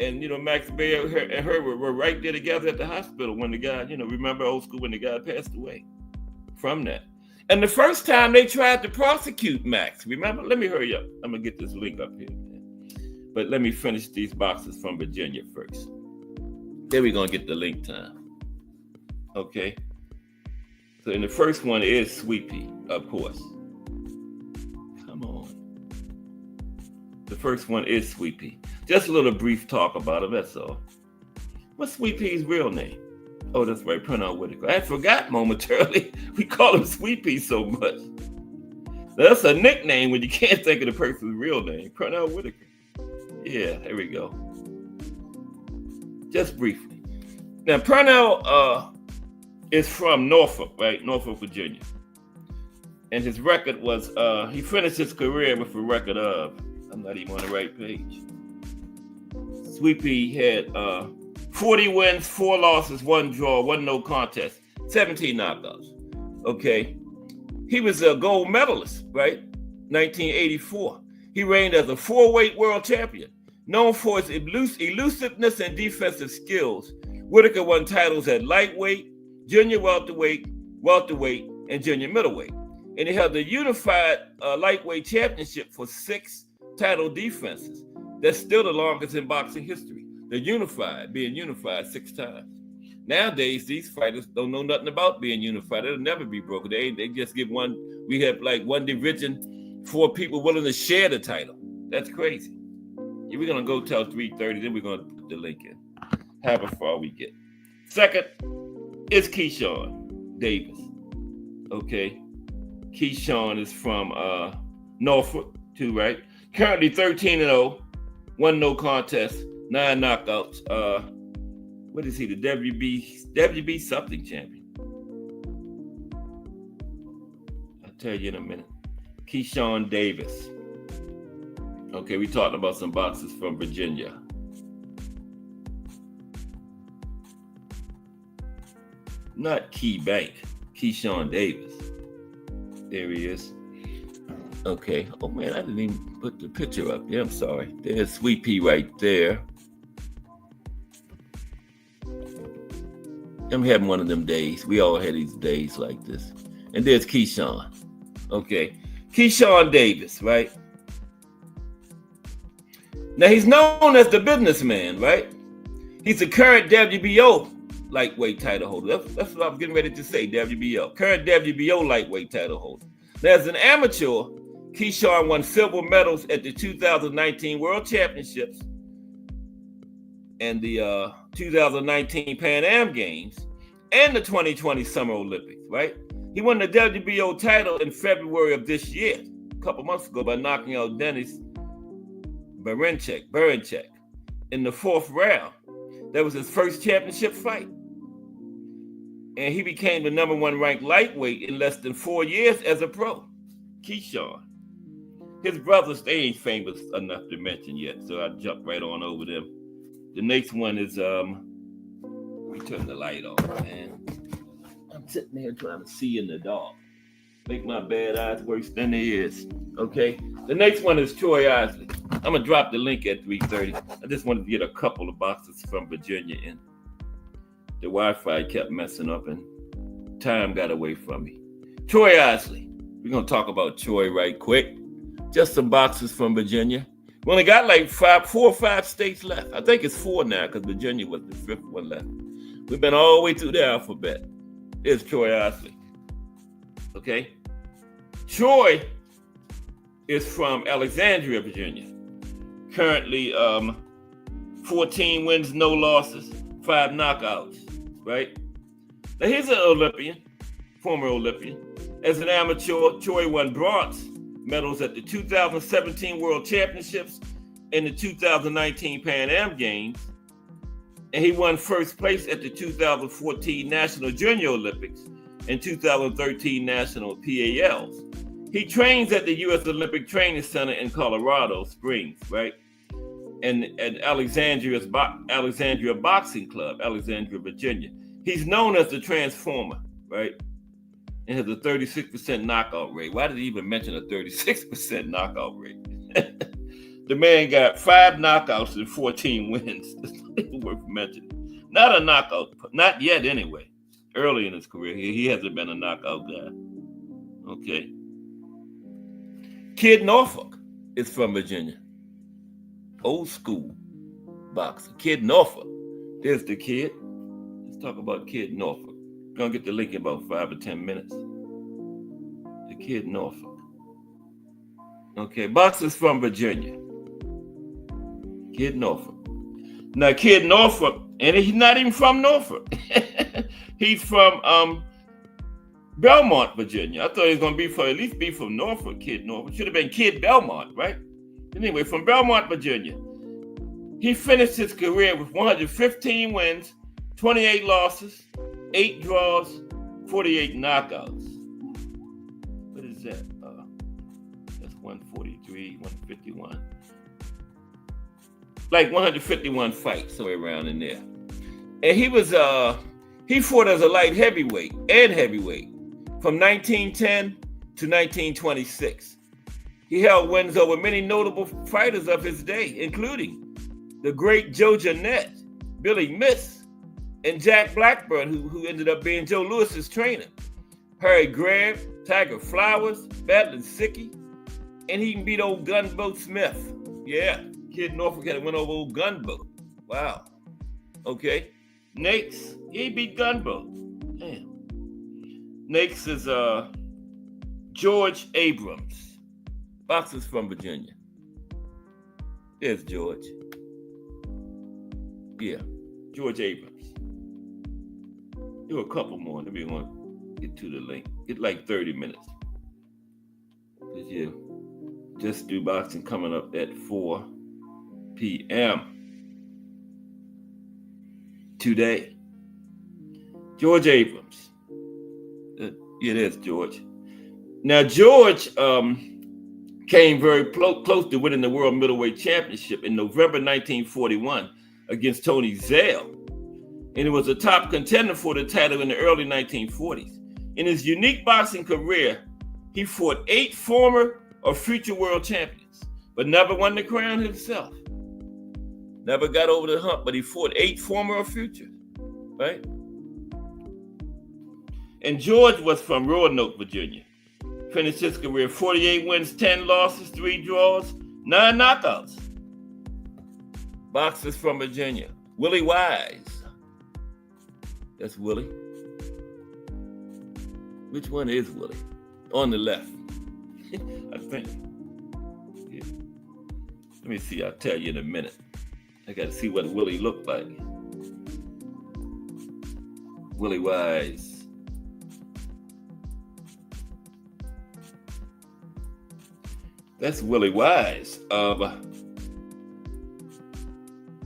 And, Max Baer and her were right there together at the hospital when the guy, remember Old School when the guy passed away from that. And the first time they tried to prosecute Max, remember? Let me hurry up. I'm going to get this link up here. But let me finish these boxes from Virginia first. Then we're going to get the link time. Okay. So, and the first one is Sweepy, of course. Come on. The first one is Sweepy. Just a little brief talk about him, that's all. What's Sweepy's real name? Oh, that's right, Pernell Whitaker. I forgot momentarily. We call him Sweepy so much. That's a nickname when you can't think of the person's real name. Pernell Whitaker. Yeah, there we go. Just briefly. Now, Pernell is from Norfolk, right? Norfolk, Virginia. And his record was, he finished his career with a record of, I'm not even on the right page. Sweepy had 40 wins, 4 losses, 1 draw, 1 no contest, 17 knockouts. Okay. He was a gold medalist, right? 1984. He reigned as a 4-weight world champion. Known for his elusiveness and defensive skills, Whitaker won titles at lightweight, junior welterweight, and junior middleweight. And he held the unified lightweight championship for 6 title defenses. That's still the longest in boxing history. Being unified 6 times. Nowadays, these fighters don't know nothing about being unified. It'll never be broken. They just give one. We have like one division, 4 people willing to share the title. That's crazy. Yeah, we're gonna go till 3:30. Then we're gonna put the link in. However far we get. Second is Keyshawn Davis. Okay, Keyshawn is from Norfolk too, right? Currently 13-0, 1 no contest, 9 knockouts. What is he? The WB something champion. I'll tell you in a minute. Keyshawn Davis. Okay, we talked about some boxers from Virginia. Not Key Bank. Keyshawn Davis. There he is. Okay. Oh man, I didn't even put the picture up there. I'm sorry. There's Sweet Pea right there. I'm having one of them days. We all had these days like this. And there's Keyshawn. Okay. Keyshawn Davis, right? Now he's known as the businessman, right? He's the current WBO lightweight title holder. That's what I was getting ready to say, WBO. Current WBO lightweight title holder. Now as an amateur, Keyshawn won silver medals at the 2019 World Championships and the 2019 Pan Am Games and the 2020 Summer Olympics, right? He won the WBO title in February of this year, a couple months ago, by knocking out Denis Berinchyk in the 4th round. That was his first championship fight. And he became the #1 ranked lightweight in less than 4 years as a pro. Keyshawn. His brothers, they ain't famous enough to mention yet, so I jumped right on over them. The next one is, let me turn the light off, man. I'm sitting there trying to see in the dark. Make my bad eyes worse than they is, okay? The next one is Troy Isley. I'm gonna drop the link at 3:30. I just wanted to get a couple of boxes from Virginia in. The Wi-Fi kept messing up and time got away from me. Troy Isley. We're gonna talk about Troy right quick. Just some boxes from Virginia. We only got like 4 or 5 states left. I think it's 4 now because Virginia was the 5th one left. We've been all the way through the alphabet. It's Troy Isley. Okay. Troy is from Alexandria, Virginia. Currently 14 wins, no losses, 5 knockouts, right? Now he's an Olympian, former Olympian. As an amateur, Troy won bronze medals at the 2017 World Championships and the 2019 Pan Am Games. And he won first place at the 2014 National Junior Olympics and 2013 National PALs. He trains at the U.S. Olympic Training Center in Colorado Springs, right? And at Alexandria Boxing Club, Alexandria, Virginia. He's known as the Transformer, right? And has a 36% knockout rate. Why did he even mention a 36% knockout rate? The man got 5 knockouts and 14 wins. It's not even worth mentioning. Not a knockout, not yet anyway. Early in his career, he hasn't been a knockout guy. Okay. Kid Norfolk is from Virginia. Old school boxer. Kid Norfolk. There's the kid. Let's talk about Kid Norfolk. We're going to get the link in about 5 or 10 minutes. The Kid Norfolk. Okay, boxer's from Virginia. Kid Norfolk. Now, Kid Norfolk, and he's not even from Norfolk. He's from Belmont, Virginia. I thought he was going to at least be from Norfolk, Kid Norfolk. Should have been Kid Belmont, right? Anyway, from Belmont, Virginia. He finished his career with 115 wins, 28 losses, 8 draws, 48 knockouts. What is that? That's 143, 151. Like 151 fights, somewhere around in there. And he fought as a light heavyweight and heavyweight from 1910 to 1926. He held wins over many notable fighters of his day, including the great Joe Jeanette, Billy Miss, and Jack Blackburn, who ended up being Joe Louis's trainer. Harry Graham, Tiger Flowers, Badland Sickey, and he even beat old Gunboat Smith. Yeah, Kid Norfolk had to win over old Gunboat. Wow. Okay. Nakes, he beat Gunboat. Damn. Nakes is George Abrams. Boxers from Virginia. There's George. Yeah, George Abrams. There were a couple more. Let me get to the link. Get like 30 minutes. Because you just do boxing coming up at 4 p.m. today. George Abrams. Yeah, there's George. Now, George came very close to winning the World Middleweight Championship in November 1941 against Tony Zale. And he was a top contender for the title in the early 1940s. In his unique boxing career, he fought 8 former or future world champions, but never won the crown himself. Never got over the hump, but he fought 8 former or future, right? And George was from Roanoke, Virginia. Finished his career 48 wins, 10 losses, 3 draws, 9 knockouts. Boxers from Virginia. Willie Wise. That's Willie. Which one is Willie? On the left. I think. Yeah. Let me see. I'll tell you in a minute. I got to see what Willie looked like. Willie Wise. That's Willie Wise of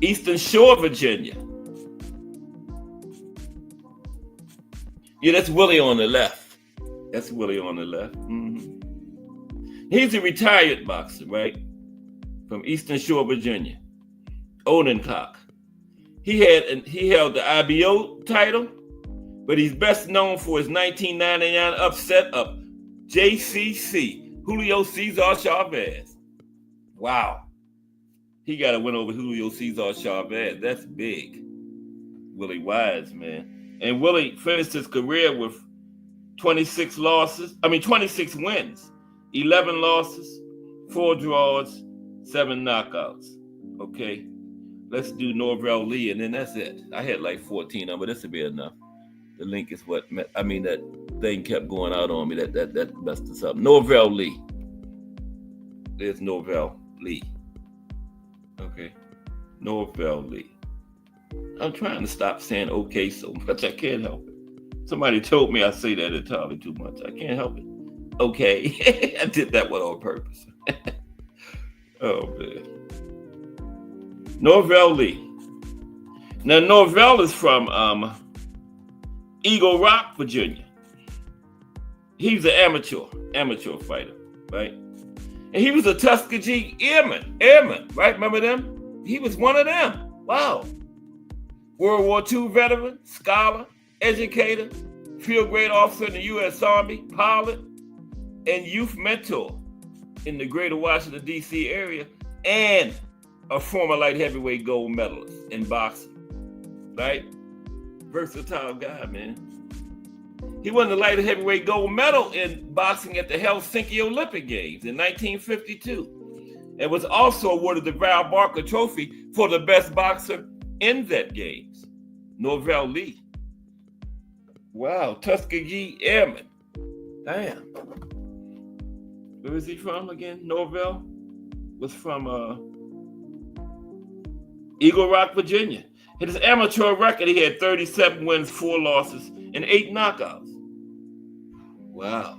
Eastern Shore, Virginia. Yeah, that's Willie on the left. That's Willie on the left. Mm-hmm. He's a retired boxer, right? From Eastern Shore, Virginia. Ononcock. He held the IBO title, but he's best known for his 1999 upset of JCC. Julio Cesar Chavez. Wow. He got to win over Julio Cesar Chavez. That's big. Willie Wise, man. And Willie finished his career with 26 wins, 11 losses, 4 draws, 7 knockouts. Okay. Let's do Norvell Lee, and then that's it. I had like 14 of them, but this will be enough. The link is that thing kept going out on me. That messed us up. Norvell Lee. There's Norvell Lee. Okay. Norvell Lee. I'm trying to stop saying okay so much. I can't help it. Somebody told me I say that entirely too much. I can't help it. Okay. I did that one on purpose. Oh, man. Norvell Lee. Now, Norvell is from Eagle Rock, Virginia. He's an amateur fighter, right? And he was a Tuskegee Airman, right? Remember them? He was one of them. Wow. World War II veteran, scholar, educator, field grade officer in the U.S. Army, pilot, and youth mentor in the greater Washington, D.C. area, and a former light heavyweight gold medalist in boxing, right? Versatile guy, man. He won the light heavyweight gold medal in boxing at the Helsinki Olympic Games in 1952 and was also awarded the Val Barker Trophy for the best boxer in that games. Norvell Lee. Wow, Tuskegee Airman. Damn. Where is he from again? Norvell was from Eagle Rock, Virginia. In his amateur record, he had 37 wins, 4 losses, and 8 knockouts. Wow.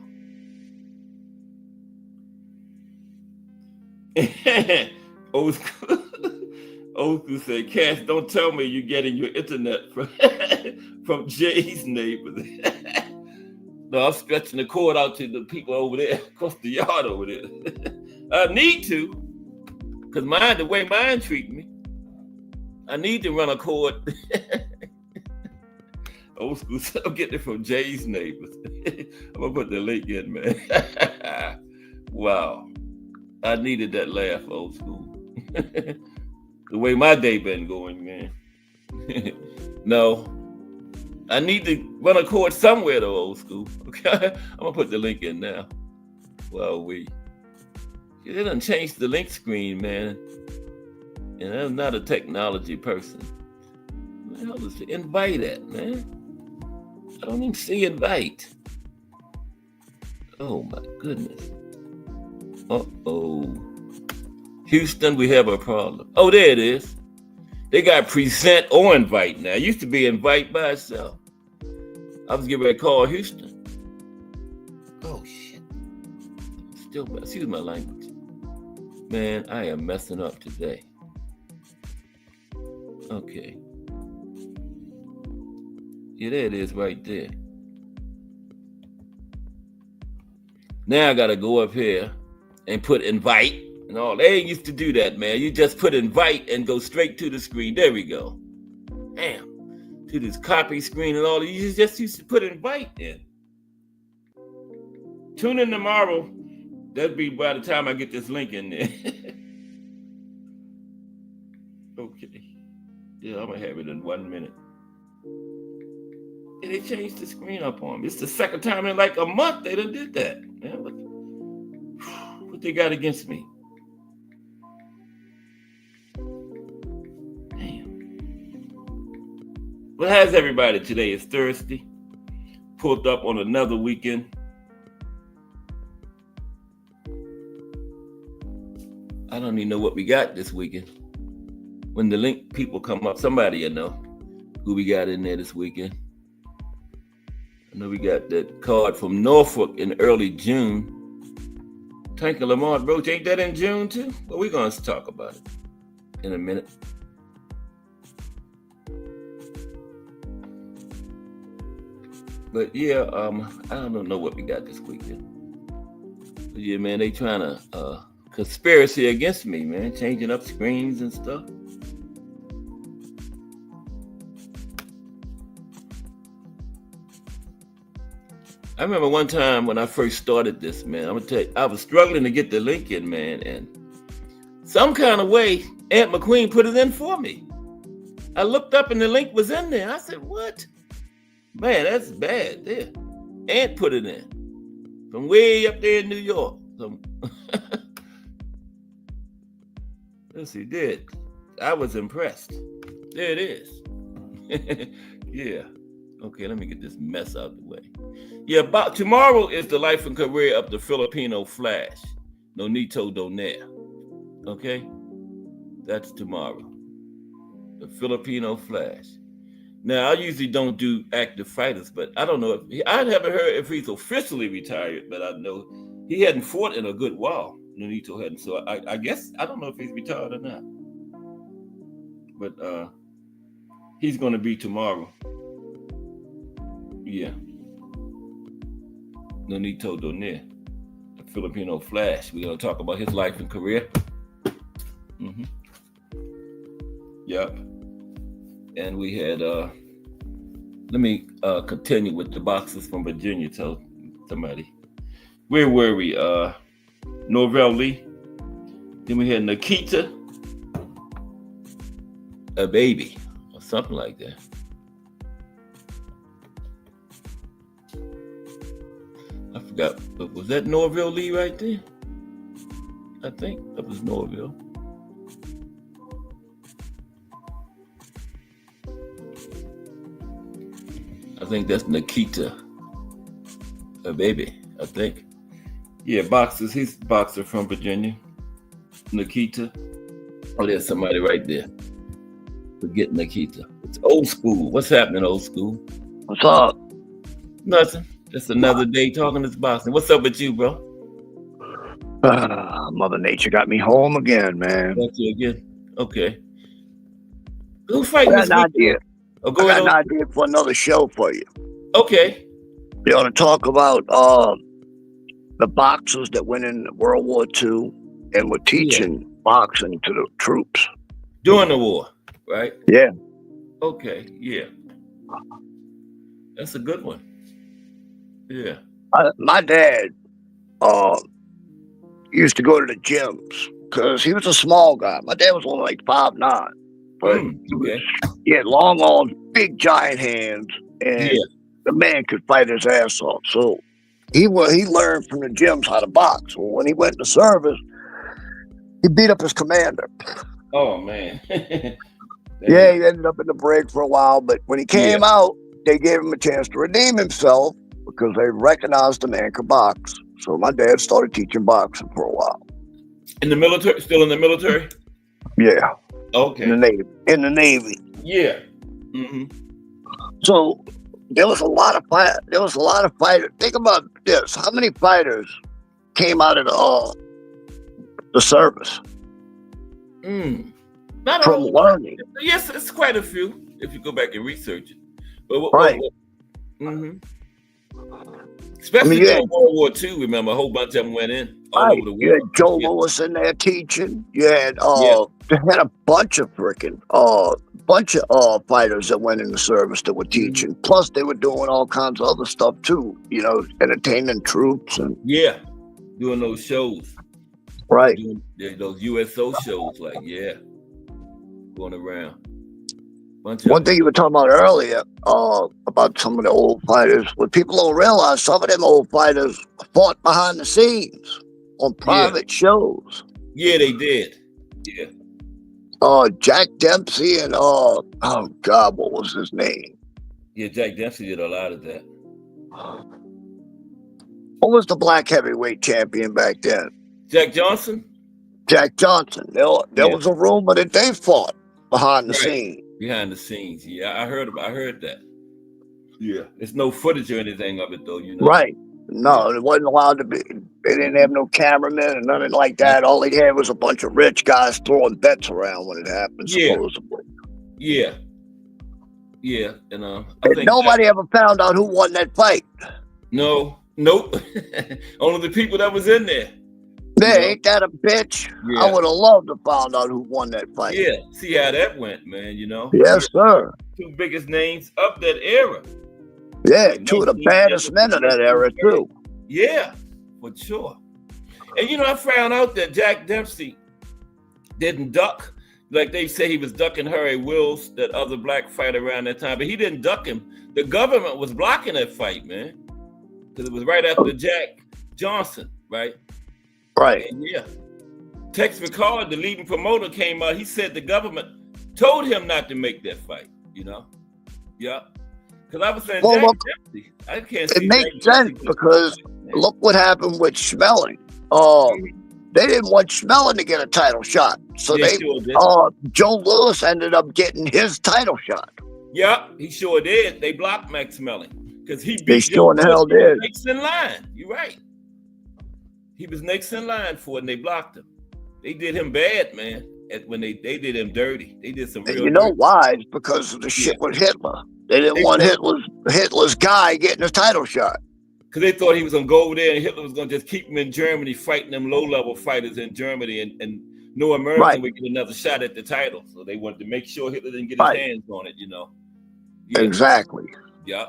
Old school said, Cass, don't tell me you're getting your internet from Jay's neighbors. No, I'm stretching the cord out to the people over there, across the yard over there. I need to, because the way mine treat me, I need to run a cord. Old school, so I'm getting it from Jay's neighbors. I'm going to put the link in, man. Wow. I needed that laugh, old school. The way my day been going, man. No. I need to run a cord somewhere, though, old school. Okay? I'm going to put the link in now. Well, they done changed the link screen, man. And I'm not a technology person. Where the hell is the invite at, man? I don't even see invite. Oh, my goodness. Uh-oh. Houston, we have a problem. Oh, there it is. They got present or invite now. It used to be invite by itself. I was getting ready to call Houston. Oh, shit. Still, excuse my language. Man, I am messing up today. Okay. Yeah, there it is right there. Now I got to go up here and put invite and all. They ain't used to do that, man. You just put invite and go straight to the screen. There we go. Damn. To this copy screen and all. You just used to put invite in. Tune in tomorrow. That'll be by the time I get this link in there. Okay. Yeah, I'm going to have it in 1 minute. And they changed the screen up on me. It's the second time in like a month they done did that. Man, what they got against me? Damn. Well, how's everybody today? It's Thursday. Pulled up on another weekend. I don't even know what we got this weekend. When the link people come up, somebody will know who we got in there this weekend. I know we got that card from Norfolk in early June. Tank of Lamont Roach, ain't that in June too? Well, we're going to talk about it in a minute. But yeah, I don't know what we got this weekend. But yeah, man, they trying to conspiracy against me, man, changing up screens and stuff. I remember one time when I first started this, man, I'm gonna tell you, I was struggling to get the link in, man, and some kind of way, Aunt McQueen put it in for me. I looked up and the link was in there. I said, what? Man, that's bad there. Aunt put it in from way up there in New York. Yes, he did. I was impressed. There it is. Yeah. Okay, let me get this mess out the way. Yeah, about tomorrow is the life and career of the Filipino Flash, Nonito Donaire. Okay, that's tomorrow. The Filipino Flash. Now, I usually don't do active fighters, but I don't know if I haven't heard if he's officially retired, but I know he hadn't fought in a good while. Nonito hadn't, so I guess I don't know if he's retired or not. But he's going to be tomorrow. Yeah. Nonito Donaire, the Filipino Flash. We're going to talk about his life and career. Mm-hmm. Yep. And we had, let me continue with the boxers from Virginia. Tell somebody. Where were we? Norvell Lee. Then we had Nikita, a baby, or something like that. I forgot, but was that Norvell Lee right there? I think that was Norvell. I think that's Nikita, a baby, I think. Yeah, boxers. He's a boxer from Virginia. Nikita. Oh, there's somebody right there. Forget Nikita. It's old school. What's happening, old school?
What's up?
Nothing. Just another day talking this boxing. What's up with you, bro?
Mother Nature got me home again, man.
Got you again? Okay. Who's fighting
I
this
got an
weekend?
idea.
Oh,
I
go
got
ahead.
an idea for another show for you.
Okay.
You want to talk about the boxers that went in World War II and were teaching boxing to the troops.
During the war, right?
Yeah.
Okay. Yeah. That's a good one. Yeah.
My dad used to go to the gyms because he was a small guy. My dad was only like 5'9", but
Okay.
he had long arms, big giant hands, and
Yeah.
the man could fight his ass off. So he learned from the gyms how to box. Well, when he went into service, he beat up his commander.
Oh man.
Yeah, he ended up in the brig for a while, but when he came out, they gave him a chance to redeem himself because they recognized the man could box. So my dad started teaching boxing for a while.
In the military? Still in the military?
Yeah,
Okay.
in the Navy.
Yeah. Mm-hmm.
So there was a lot of fighters. Think about this: how many fighters came out of the service
Not
from
all.
learning?
Yes, it's quite a few if you go back and research it. But
Right.
Especially
yeah.
during World War II, remember, a whole bunch of them went in all
Right.
over the world.
You had Joe Lewis in there teaching. You had they had a bunch of fighters that went in the service that were teaching. Plus, they were doing all kinds of other stuff too. You know, entertaining troops and
Yeah, doing those shows.
right.
Doing those USO shows, like, going around.
One thing you were talking about earlier about some of the old fighters, what people don't realize, some of them old fighters fought behind the scenes on private shows.
Yeah, they did. Yeah.
Jack Dempsey and oh God, what was his name?
Yeah, Jack Dempsey did a lot of that.
What was the black heavyweight champion back then?
Jack Johnson?
Jack Johnson. There was a rumor that they fought behind the scene.
Behind the scenes. Yeah, I heard that. Yeah. There's no footage or anything of it though, you know.
Right. No, it wasn't allowed to be. They didn't have no cameramen and nothing like that. All they had was a bunch of rich guys throwing bets around when it happened, supposedly.
Yeah. Yeah. And I
And
think
nobody ever found out who won that fight.
Nope. Only the people that was in there.
Ain't that a bitch?
Yeah.
I would have loved to find out who won that fight.
Yeah. See how that went, man, you know?
Yes, sir.
Two biggest names of that era.
Yeah,
Like
two of the baddest men of that era, too.
Yeah, for sure. And you know, I found out that Jack Dempsey didn't duck. Like they say he was ducking Harry Wills, that other black fighter around that time, but he didn't duck him. The government was blocking that fight, man. Because it was right after Jack Johnson, right?
Right.
And Tex McCall, the leading promoter, came out. He said the government told him not to make that fight, you know? Yeah. Because I was saying,
Well,
Jack
look,
Dempsey. I can't
it
see
makes
Jack
sense
Dempsey
because look what happened with Schmeling. They didn't want Schmeling to get a title shot, so
Yeah,
they
sure did.
Joe Louis ended up getting his title shot.
Yeah, he sure did. They blocked Max Schmeling because he
They
beat
sure in
Joe
the hell
Louis. He was
did.
next in line. You're right. He was next in line for it, and they blocked him. They did him bad, man. When they did him dirty. They did some
And
real
you know
dirty.
why? It's because of the shit with Hitler. They didn't want Hitler's guy getting a title shot.
Because they thought he was going to go over there and Hitler was going to just keep him in Germany fighting them low-level fighters in Germany and no American would get another shot at the title. So they wanted to make sure Hitler didn't get his hands on it, you know. Yeah.
Exactly.
Yeah.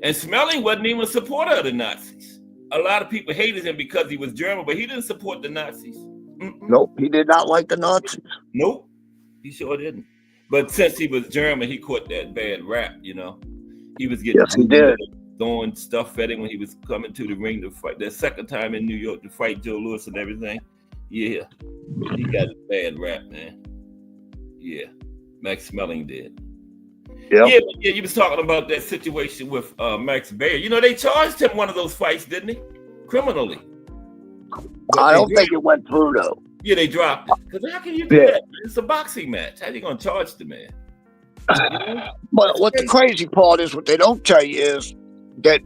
And Schmeling wasn't even a supporter of the Nazis. A lot of people hated him because he was German, but he didn't support the Nazis.
Nope, he did not like the Nazis.
Nope, he sure didn't. But since he was German, he caught that bad rap, you know. He was getting
he did.
throwing stuff at him when he was coming to the ring to fight. That second time in New York to fight Joe Louis and everything. Yeah, he got a bad rap, man. Yeah, Max Schmeling did.
Yep.
Yeah, you was talking about that situation with Max Baer. You know, they charged him one of those fights, didn't they? Criminally. But
I don't think it went through, though.
Yeah, they dropped it. Because how can you do that? It's a boxing match. How are you going to charge the man? You know?
But what the crazy part is, what they don't tell you is that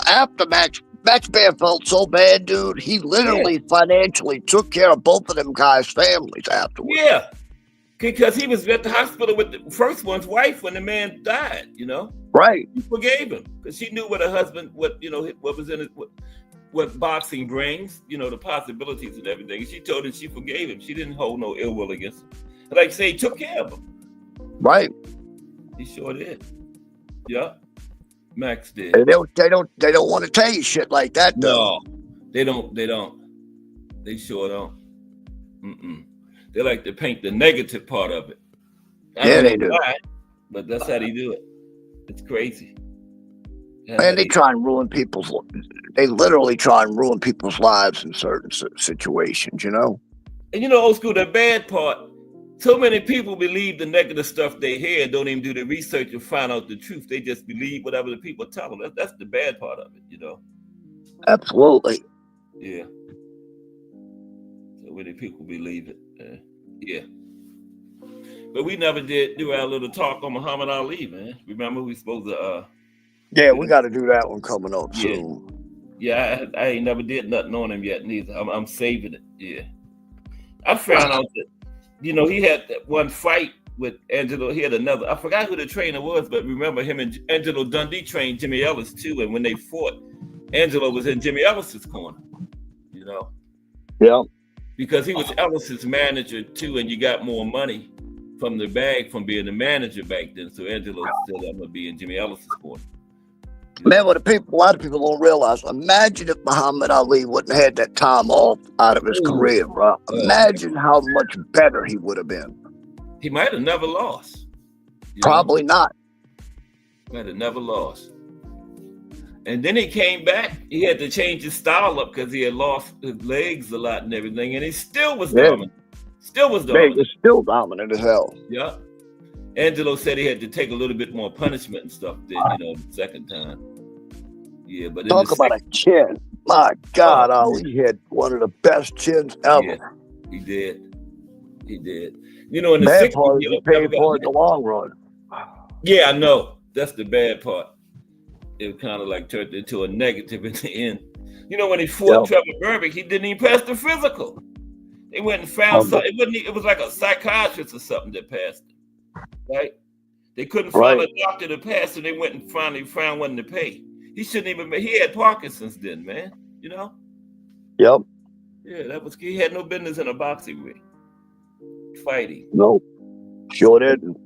after Max Baer felt so bad, dude, he literally financially took care of both of them guys' families afterwards.
Yeah. Because he was at the hospital with the first one's wife when the man died, you know?
Right.
She forgave him because she knew what her husband, what was in it, what boxing brings, you know, the possibilities and everything. And she told him she forgave him. She didn't hold no ill will against him. And like I say, he took care of him.
Right.
He sure did. Yeah. Max did.
And they don't want to tell you shit like that, though.
No, they don't. They sure don't. They like to paint the negative part of it.
Yeah, they do.
Why, but that's how they do it. It's crazy.
And they try and ruin they literally try and ruin people's lives in certain situations, you know?
And you know, old school, the bad part, so many people believe the negative stuff they hear and don't even do the research and find out the truth. They just believe whatever the people tell them. That's the bad part of it, you know?
Absolutely.
Yeah. So many people believe it. Yeah. But we never did do our little talk on Muhammad Ali, man. Remember, we supposed to...
Yeah, we got to do that one coming up soon.
Yeah, I ain't never did nothing on him yet, neither. I'm saving it, yeah. I found out that, you know, he had that one fight with Angelo. He had another. I forgot who the trainer was, but remember him and Angelo Dundee trained Jimmy Ellis, too. And when they fought, Angelo was in Jimmy Ellis's corner, you know?
Yeah.
Because he was Ellis's manager, too, and you got more money from the bag from being the manager back then. So Angelo still going to be in Jimmy Ellis's corner.
Man, what a lot of people don't realize, imagine if Muhammad Ali wouldn't have had that time off out of his career, bro. Imagine how much better he would have been.
He might have never lost.
Probably not.
Might have never lost. And then he came back. He had to change his style up because he had lost his legs a lot and everything. And he still was dominant. Still was dominant.
Man, he's still dominant as hell.
Yeah. Angelo said he had to take a little bit more punishment and stuff then, you know, the second time. Yeah, but
talk about a chin. My God, Ali had one of the best chins ever.
Yeah, he did. He did. You know, in the
bad
60s,
part is he paid for it in the long run.
Yeah, I know. That's the bad part. It kind of like turned into a negative in the end. You know, when he fought Trevor Berbick, he didn't even pass the physical. They went and found something. It was like a psychiatrist or something that passed it, right? They couldn't find a doctor to pass, and they went and finally found one to pay. He shouldn't even. He had Parkinson's then, man. You know.
Yep.
Yeah, he had no business in a boxing ring fighting.
No, sure didn't.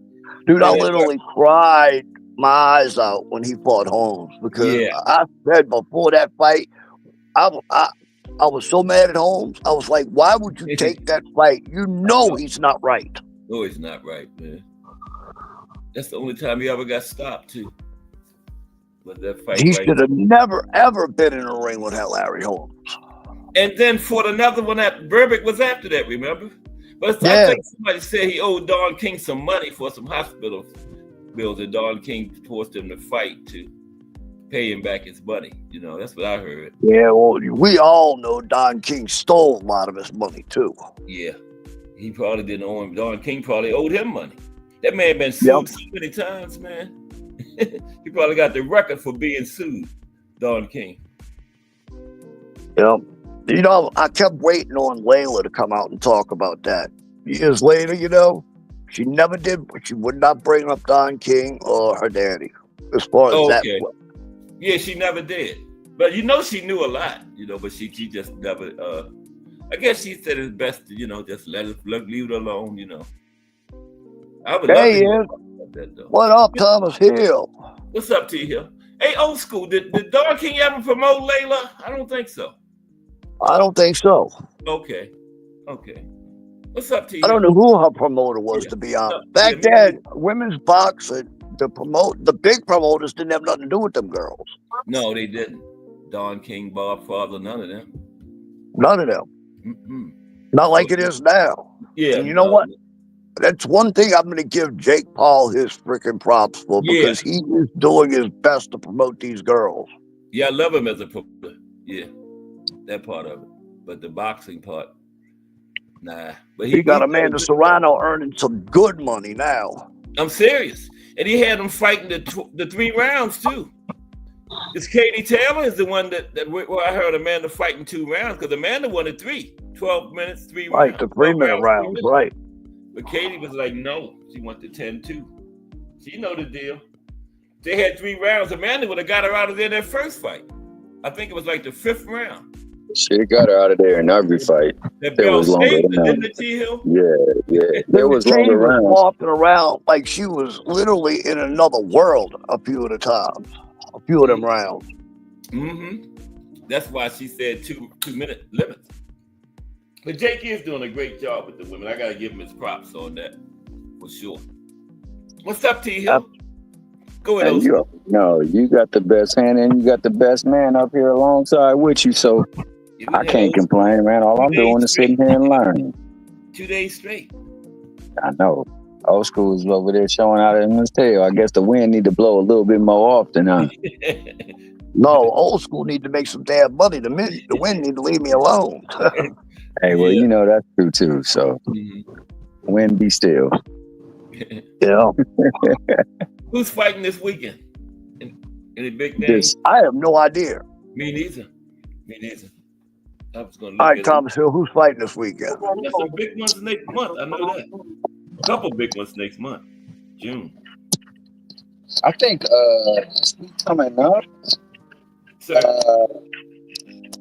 Dude, I literally cried my eyes out when he fought Holmes because I said before that fight, I was so mad at Holmes. I was like, why would you take that fight? You know he's not right.
No, he's not right, man. That's the only time he ever got stopped, too. But that fight,
he should have never, ever been in a ring with Larry Holmes.
And then fought another one that Berbick was after that, remember? But I think somebody said he owed Don King some money for some hospital bills, and Don King forced him to fight to pay him back his money. You know, that's what I heard.
Yeah, well, we all know Don King stole a lot of his money too.
Yeah, he probably didn't owe him. Don King probably owed him money. That man been sued so many times, man. He probably got the record for being sued, Don King.
Yep. You know, I kept waiting on Layla to come out and talk about that. Years later, you know, she never did, but she would not bring up Don King or her daddy as far as that.
Yeah, she never did. But you know, she knew a lot, you know, but she just never, I guess she said it's best to, you know, just leave it alone, you know. I would love to hear about that, though.
What up, Thomas Hill?
What's up, T Hill? Hey, old school, did Don King ever promote Layla? I don't think so.
I don't think so.
Okay. What's up, T Hill?
I don't know who her promoter was, to be honest. Back then, women's boxing, the big promoters didn't have nothing to do with them girls.
No, they didn't. Don King, Bob Father, none of them.
None of them.
Mm-mm.
Not like it is now.
Yeah.
And you know what? That's one thing I'm going to give Jake Paul his freaking props for, because he is doing his best to promote these girls.
Yeah, I love him as a promoter. Yeah, that part of it. But the boxing part, nah. But
he got Amanda Serrano earning some good money now.
I'm serious. And he had them fighting the 3 rounds, too. It's Katie Taylor is the one that where I heard Amanda fighting 2 rounds, because Amanda won it 12 minutes, 3 rounds.
Right, the 3-minute rounds, right.
But Katie was like, no, she went to 10-2. She know the deal. They had 3 rounds. Amanda would have got her out of there in that first fight. I think it was like the 5th round.
She got her out of there in every fight.
There was longer rounds.
Yeah. There was longer rounds.
Walking around like she was literally in another world a few of the times. A few of them rounds.
Mm-hmm. That's why she said 2-minute limits. But Jake is doing a great job with the women. I got to give him his props on that, for sure. What's up, T Hill? Go ahead.
You got the best hand and you got the best man up here alongside with you, so I can't complain, man. All I'm doing is sitting here and learning.
2 days straight.
I know. Old school is over there showing out in his tail. I guess the wind need to blow a little bit more often, huh?
No, old school need to make some damn money. The wind need to leave me alone.
Hey, well, you know that's true too. So, wind be still.
Yeah.
Who's fighting this weekend? Any big names?
I have no idea.
Me neither. I was gonna look
all right, Thomas Hill, who's fighting this weekend?
There's some big ones next month. I know that. A couple big ones next month, June.
I think coming up.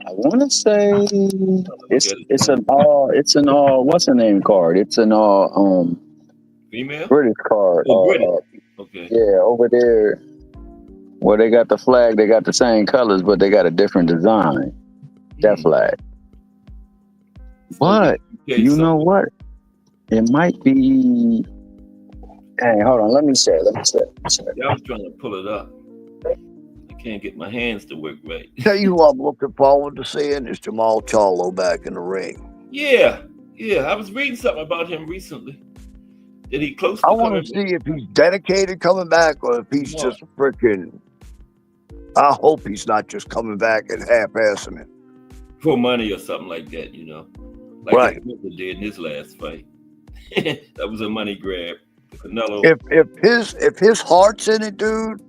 I want to say it's an all what's the name card? It's an all
female
British card.
Oh, British. Okay.
Yeah, over there where they got the flag, they got the same colors, but they got a different design. That flag. But you know what? It might be. Hey, hold on. Let me say.
Yeah, I was trying to pull it up. I can't get my hands to work right.
Tell you who I'm looking forward to seeing is Jamal Charlo back in the ring.
Yeah. I was reading something about him recently. Did he close to
I want to see if he's dedicated coming back or if he's just freaking. I hope he's not just coming back and half-assing it.
For money or something like that, you know. Like
right.
He did in his last fight. That was a money grab. Canelo.
If his heart's in it, dude,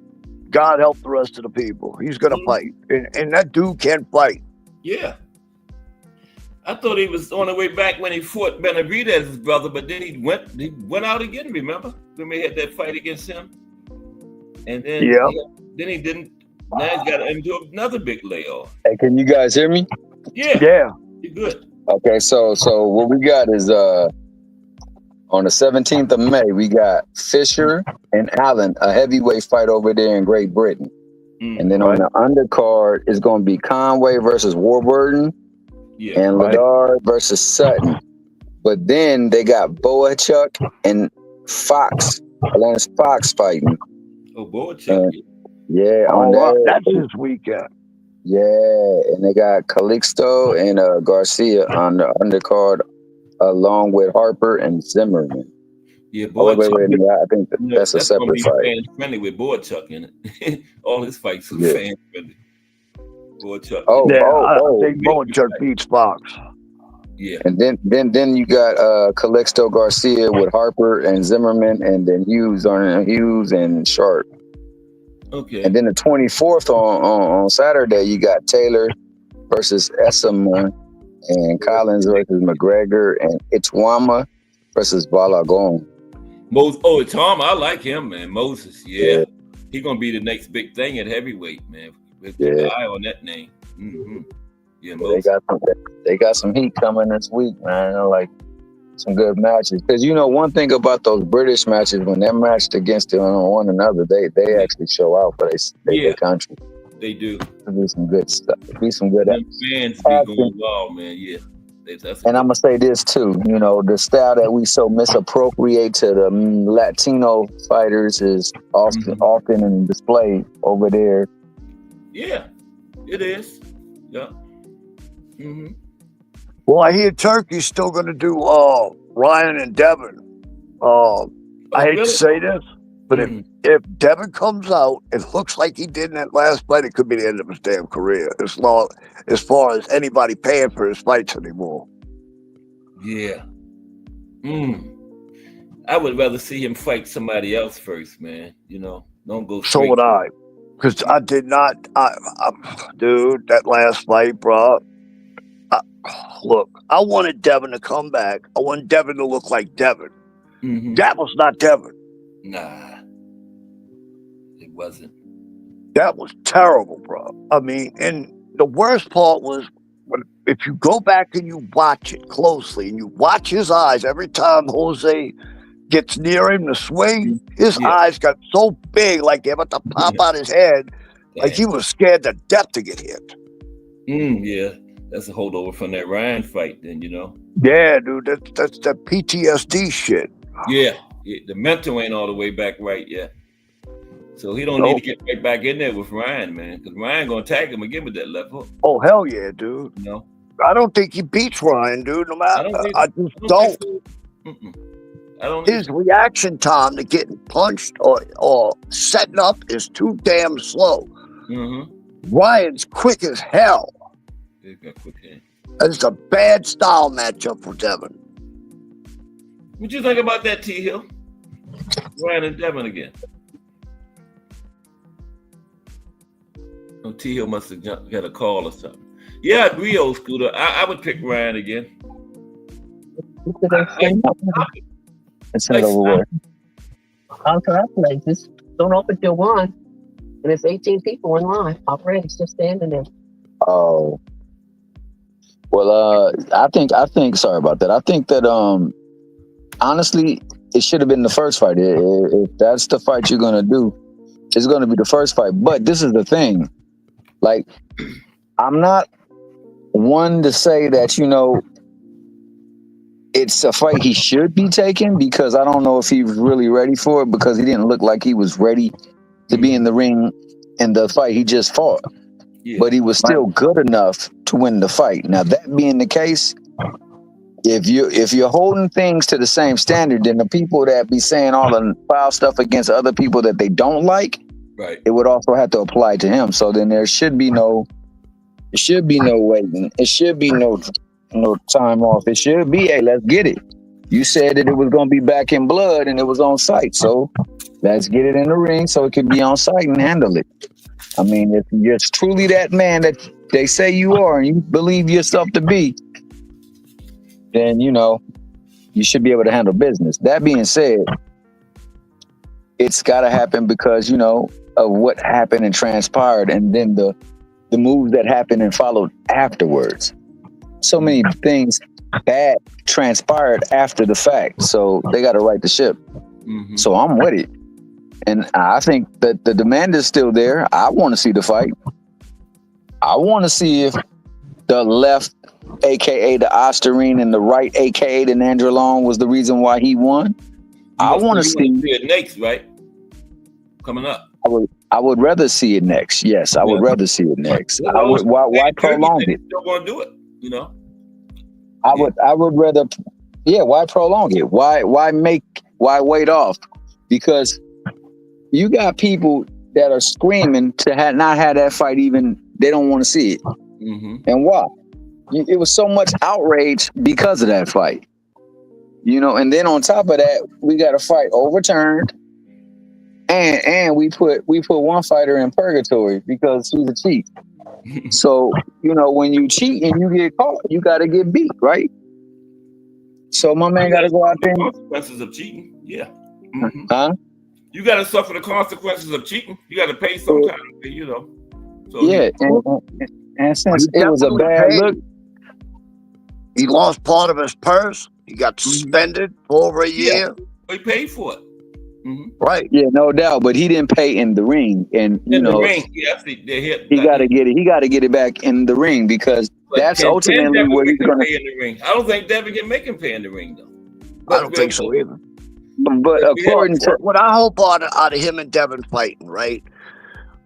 God help the rest of the people. He's gonna fight, and that dude can fight.
Yeah, I thought he was on the way back when he fought Benavidez's brother, but then he went out again. Remember when we had that fight against him, and then then he didn't. Now he's got to endure another big layoff.
Hey, can you guys hear me?
Yeah, you're good.
Okay, so what we got is on the 17th of May, we got Fisher and Allen, a heavyweight fight over there in Great Britain. And then on the undercard, it's going to be Conway versus Warburton and Ladard versus Sutton. But then they got Boachuk and Fox, Lance Fox fighting.
Oh, Boachuk.
That's his weekend.
Yeah, and they got Calixto and Garcia on the undercard, along with Harper and Zimmerman.
Yeah,
Oh,
boy, Chuck.
I think
You know,
that's a
that's gonna
separate
be
fight.
fan friendly with Boy Chuck in it. All his fights are
Yeah.
fan friendly. Boy Chuck.
Oh,
Yeah, I
oh,
think Boachuk beats Fox.
Yeah.
and then you got Calixto Garcia with Harper and Zimmerman, and then Hughes and Sharp.
Okay.
And then the 24th on Saturday, you got Taylor versus Esama, and Collins versus McGregor, and Itwama versus Balagon.
Tom, I like him, man. Moses, yeah. He gonna be the next big thing at heavyweight, man. Keep an eye on that name. Mm-hmm. Yeah, Moses.
They got some heat coming this week, man. Like some good matches. Because one thing about those British matches, when they're matched against one another, they actually show out for their country.
They do.
It'll be some good stuff. It'll be some good.
Them fans be going wild, man. Yeah.
And I'm gonna say this too. The style that we so misappropriate to the Latino fighters is often in display over there.
Yeah, it is. Yeah. Mm-hmm.
Well, I hear Turkey's still going to do Ryan and Devin. I hate to say this, but if Devin comes out, it looks like he did in that last fight, it could be the end of his damn career. As far as anybody paying for his fights anymore.
Yeah. I would rather see him fight somebody else first, man. Don't go.
So would I, because I did not. Dude, that last fight, bro. Look, I wanted Devin to come back. I wanted Devin to look like Devin.
Mm-hmm.
That was not Devin.
Nah, it wasn't.
That was terrible, bro. I mean, and the worst part was if you go back and you watch it closely and you watch his eyes every time Jose gets near him to swing, his eyes got so big, like they were about to pop out his head, like he was scared to death to get hit.
Yeah. That's a holdover from that Ryan fight, then,
Yeah, dude, that's that PTSD shit.
Yeah, the mental ain't all the way back right yet. So he don't need to get right back in there with Ryan, man, because Ryan gonna tag him and give him that left hook.
Oh, hell yeah, dude. I don't think he beats Ryan, dude, no matter. I just don't.
I don't.
His reaction time to getting punched or setting up is too damn slow.
Mm-hmm.
Ryan's quick as hell. It's a bad style matchup for Devin.
What you think about that, T. Hill? Ryan and Devin again. Oh, T. Hill must have got a call or something. Yeah, I agree, old Scooter. I would pick Ryan again.
It's not over with.
Contract places don't open till 1, and it's 18 people in line already, just standing there.
Oh. Well, I think. Sorry about that. I think that honestly, it should have been the first fight. If that's the fight you're gonna do, it's gonna be the first fight. But this is the thing. Like, I'm not one to say that it's a fight he should be taking, because I don't know if he was really ready for it, because he didn't look like he was ready to be in the ring in the fight he just fought. Yeah. But he was still good enough to win the fight. Now, that being the case, if you're holding things to the same standard, then the people that be saying all the foul stuff against other people that they don't like,
right,
it would also have to apply to him. So then there should be no waiting. It should be no time off. It should be, hey, let's get it. You said that it was going to be back in blood and it was on site. So let's get it in the ring so it can be on site and handle it. I mean, if you're truly that man that they say you are and you believe yourself to be, then, you should be able to handle business. That being said, it's got to happen because, of what happened and transpired, and then the moves that happened and followed afterwards. So many things bad transpired after the fact. So they got to right the ship. Mm-hmm. So I'm with it. And I think that the demand is still there. I want to see the fight. I want to see if the left, a.k.a. the Osterine, and the right, a.k.a. the Nandrolone, was the reason why he won. I want to see
it next, right? Coming up.
I would rather see it next. Yes, I would rather see it next. Why prolong it?
Still want to do it,
I would rather. Yeah, why prolong it? Why make Why wait off? Because you got people that are screaming to not have that fight. Even they don't want to see it. And why? It was so much outrage because of that fight. And then on top of that, we got a fight overturned, and we put one fighter in purgatory because he's a cheat. So when you cheat and you get caught, you got to get beat, right? So my man got to go out there.
Consequences of cheating, yeah.
Huh?
You got to suffer the consequences of cheating. You got to pay some kind of, So
yeah, and since it was a bad look,
he lost part of his purse. He got suspended for over a year.
He paid for it.
Right.
Yeah, no doubt. But he didn't pay in the ring, and
in the ring, yes, they hit.
He got to get it. He got to get it back in the ring because that's ultimately where he's going to
pay in the ring. I don't think Devin can make him pay in the ring though.
I don't think so either.
But according to
what I hope out of him and Devin fighting, right?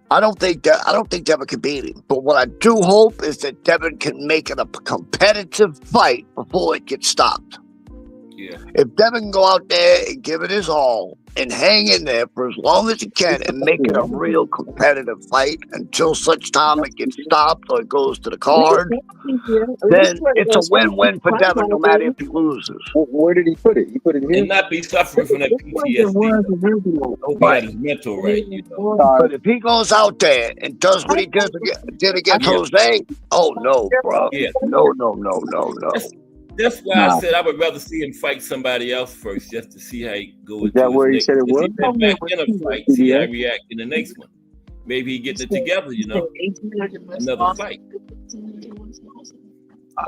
I don't think Devin can beat him. But what I do hope is that Devin can make it a competitive fight before it gets stopped.
Yeah.
If Devin can go out there and give it his all and hang in there for as long as he can and make it a real competitive fight until such time it gets stopped or it goes to the card, then it's a win-win for Devin no matter if he loses.
Where did he put it? He put it here?
And not be suffering from that PTSD. Right. His mental, right?
But if he goes out there and does what he did against Jose, oh no, bro.
Yeah.
No.
That's why I said I would rather see him fight somebody else first, just to see how he goes.
Is that where he said it was?
Back in a fight, see how he react in the next one. Maybe he gets it together, another fight.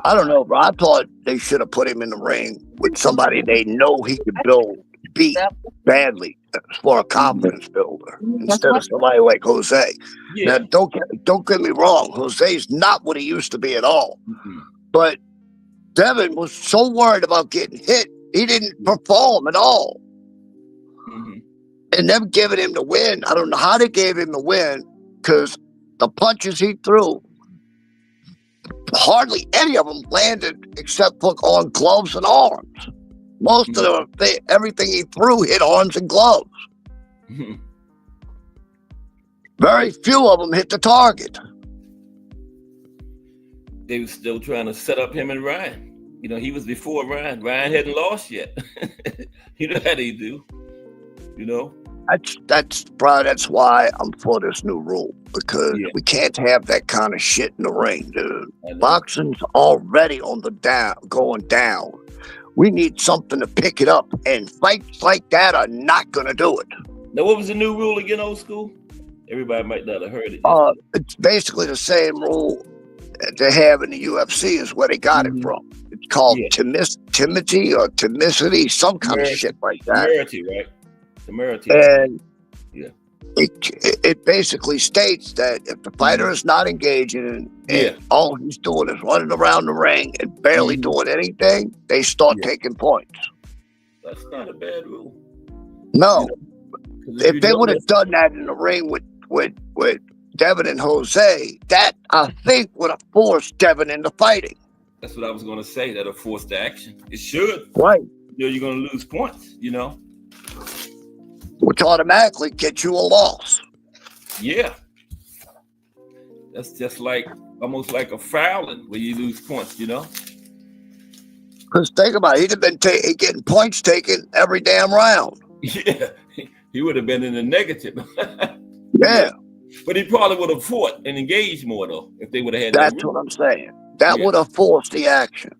I don't know, bro. I thought they should have put him in the ring with somebody they know he could beat badly for a confidence builder instead of somebody like Jose.
Yeah.
Now, don't get me wrong. Jose's not what he used to be at all. But Devin was so worried about getting hit, he didn't perform at all. And them giving him the win, I don't know how they gave him the win, because the punches he threw, hardly any of them landed except for on gloves and arms. Most of them, everything he threw hit arms and gloves. Very few of them hit the target.
They were still trying to set up him and Ryan. He was before Ryan. Ryan hadn't lost yet. You know how they do.
That's why I'm for this new rule, because we can't have that kind of shit in the ring, dude. Boxing's already on the going down. We need something to pick it up, and fights like that are not gonna do it.
Now, what was the new rule again, old school? Everybody might not have heard it.
It's basically the same rule they have in the UFC is where they got it from. It's called Timidity or Timicity, some kind of shit like that.
Temerity, right? Temerity.
And it basically states that if the fighter is not engaging and all he's doing is running around the ring and barely doing anything, they start taking points.
That's not a bad rule.
No. If they would have done that in the ring with Devin and Jose, that I think would have forced Devin into fighting.
That's what I was going to say. That'll force the action. It should.
Right.
You're going to lose points,
Which automatically gets you a loss.
Yeah. That's just almost like a fouling where you lose points, Because
think about it. He'd have been getting points taken every damn round.
Yeah. He would have been in the negative.
Yeah.
But he probably would have fought and engaged more, though, if they would have had
That's what I'm saying. That would have forced the action.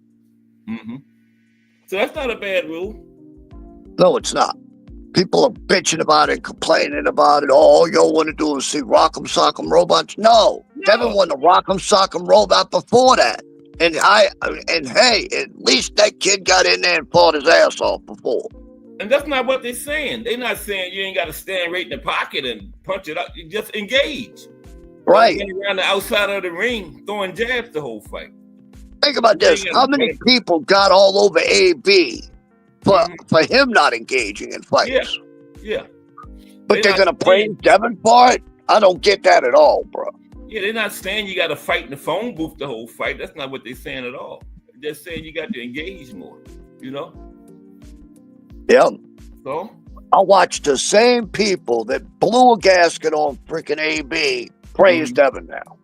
So that's not a bad rule.
No, it's not. People are bitching about it, complaining about it. All y'all want to do is see Rock'em Sock'em Robots. No. Devin won the Rock'em Sock'em Robot before that. And hey, at least that kid got in there and fought his ass off before.
And that's not what they're saying. They're not saying you ain't got to stand right in the pocket and punch it up. You just engage.
Right.
Around the outside of the ring, throwing jabs the whole fight.
Think about this. How many people got all over AB for him not engaging in fights?
Yeah.
But they're going to praise Devin for it? I don't get that at all, bro.
Yeah, they're not saying you got to fight in the phone booth the whole fight. That's not what they're saying at all. They're saying you got to engage more,
Yeah.
So?
I watched the same people that blew a gasket on freaking AB praise Devin now.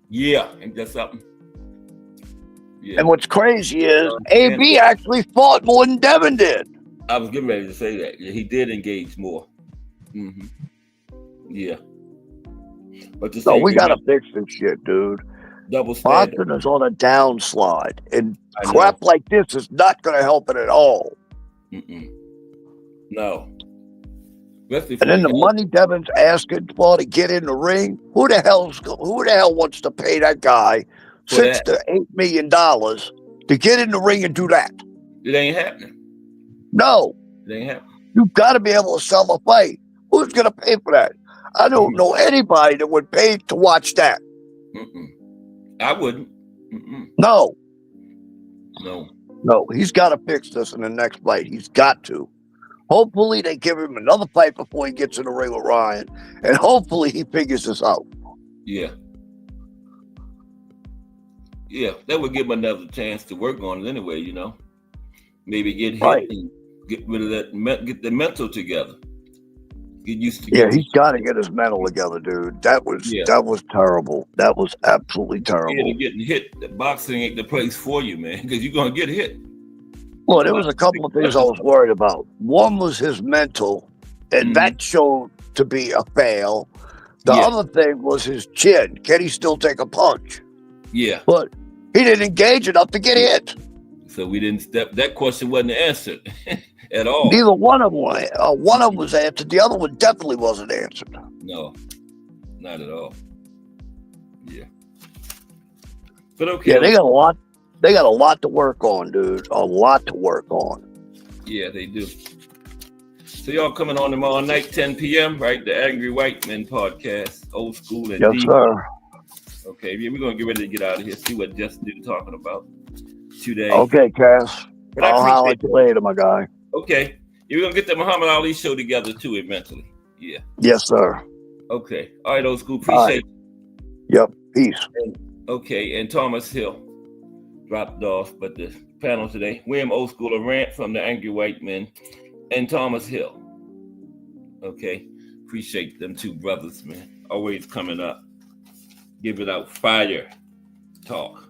Yeah, ain't that something? Yeah.
And what's crazy is AB actually fought more than Devin did.
I was getting ready to say that. Yeah, he did engage more. Mm-hmm. Yeah. But
So we got to fix this shit, dude.
Double standard.
Boxing is on a downslide, and crap like this is not going to help it at all.
No.
And then the money Devin's asking for to get in the ring, who the hell wants to pay that guy $6 to $8 million to get in the ring and do that?
It ain't happening.
No.
It ain't happening.
You've got to be able to sell a fight. Who's going to pay for that? I don't know anybody that would pay to watch that.
I wouldn't.
No.
No.
He's got to fix this in the next fight. He's got to. Hopefully they give him another fight before he gets in the ring with Ryan. And hopefully he figures this out.
Yeah. Yeah, that would give him another chance to work on it anyway, you know. Maybe get hit and get rid of that, get the mental together. Get used to
he's got to get his mental together, dude. That was terrible. That was absolutely terrible.
Yeah, getting hit. Boxing ain't the place for you, man, because you're going to get hit.
Well, there was a couple of things I was worried about. One was his mental, and that showed to be a fail. The other thing was his chin. Can he still take a punch?
Yeah.
But he didn't engage enough to get hit.
So we didn't that question wasn't answered at all.
Neither one of them was answered. The other one definitely wasn't answered.
No, not at all. Yeah. But okay.
Yeah, they got a lot. They got a lot to work on, dude. A lot to work on.
Yeah, they do. So y'all coming on tomorrow night, 10 p.m., right? The Angry White Men podcast, old school and
yes,
deep.
Sir.
Okay, we're gonna get ready to get out of here. See what Just Do talking about today.
Okay, Cass. I'll holler at you later, my guy.
Okay, we're gonna get the Muhammad Ali show together too eventually. Yeah.
Yes, sir.
Okay. All right, old school. Appreciate
you. Yep. Peace.
Okay, and Thomas Hill dropped off, but the panel today, William Old School, a rant from the Angry White Men, and Thomas Hill. Okay, appreciate them two brothers, man. Always coming up, giving out fire talk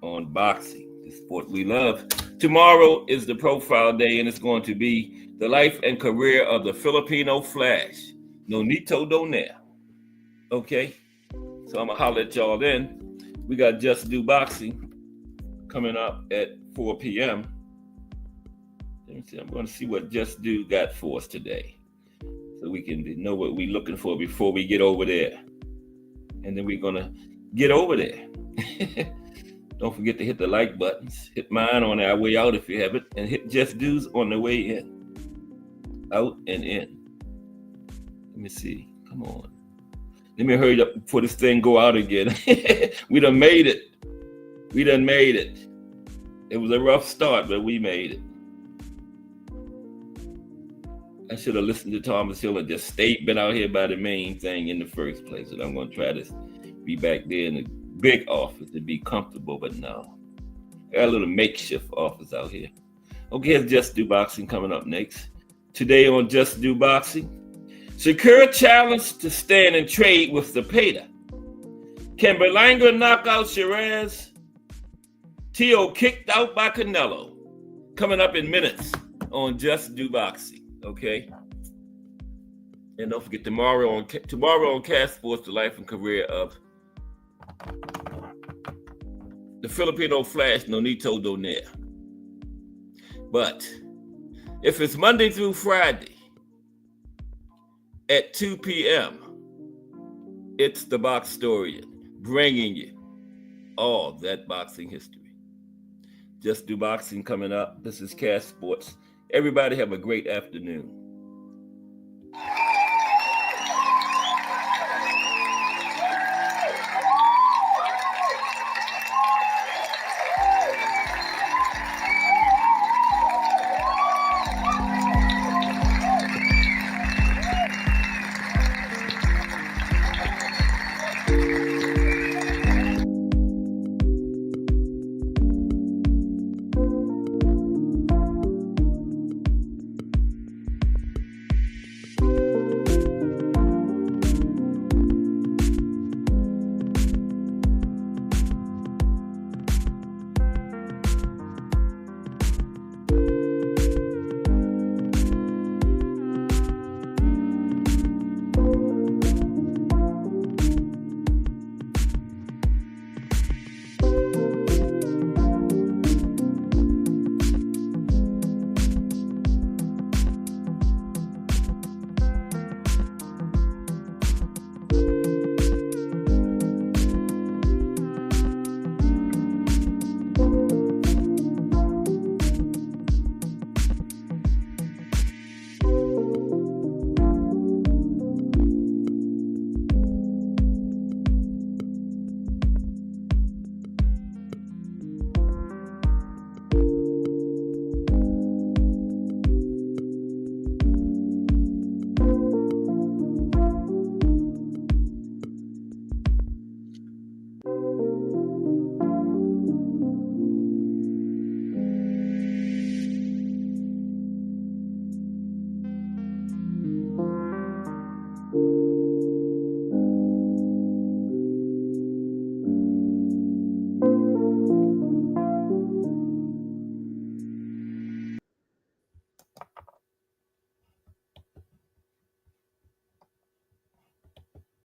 on boxing, the sport we love. Tomorrow is the profile day, and it's going to be the life and career of the Filipino Flash, Nonito Donaire. Okay, so I'm gonna holler at y'all then. We got Just Do Boxing coming up at 4 p.m. Let me see. I'm going to see what Just Do got for us today, so we can know what we're looking for before we get over there. And then we're going to get over there. Don't forget to hit the like buttons. Hit mine on our way out if you have it, and hit Just Do's on the way in. Out and in. Let me see. Come on. Let me hurry up before this thing go out again. We done made it. It was a rough start, but we made it. I should have listened to Thomas Hill and just been out here by the main thing in the first place. And I'm going to try to be back there in the big office to be comfortable, but no. I got a little makeshift office out here. Okay, here's Just Do Boxing coming up next. Today on Just Do Boxing, Shakur challenged to stand and trade with Zepeda. Can Berlanga knock out Shiraz? Tio kicked out by Canelo. Coming up in minutes on Just Do Boxing. Okay. And don't forget tomorrow on Cast Sports, the life and career of the Filipino Flash, Nonito Donaire. But if it's Monday through Friday at 2 p.m., it's the Boxtorian bringing you all that boxing history. Just Do Boxing coming up. This is Cast Sports. Everybody have a great afternoon.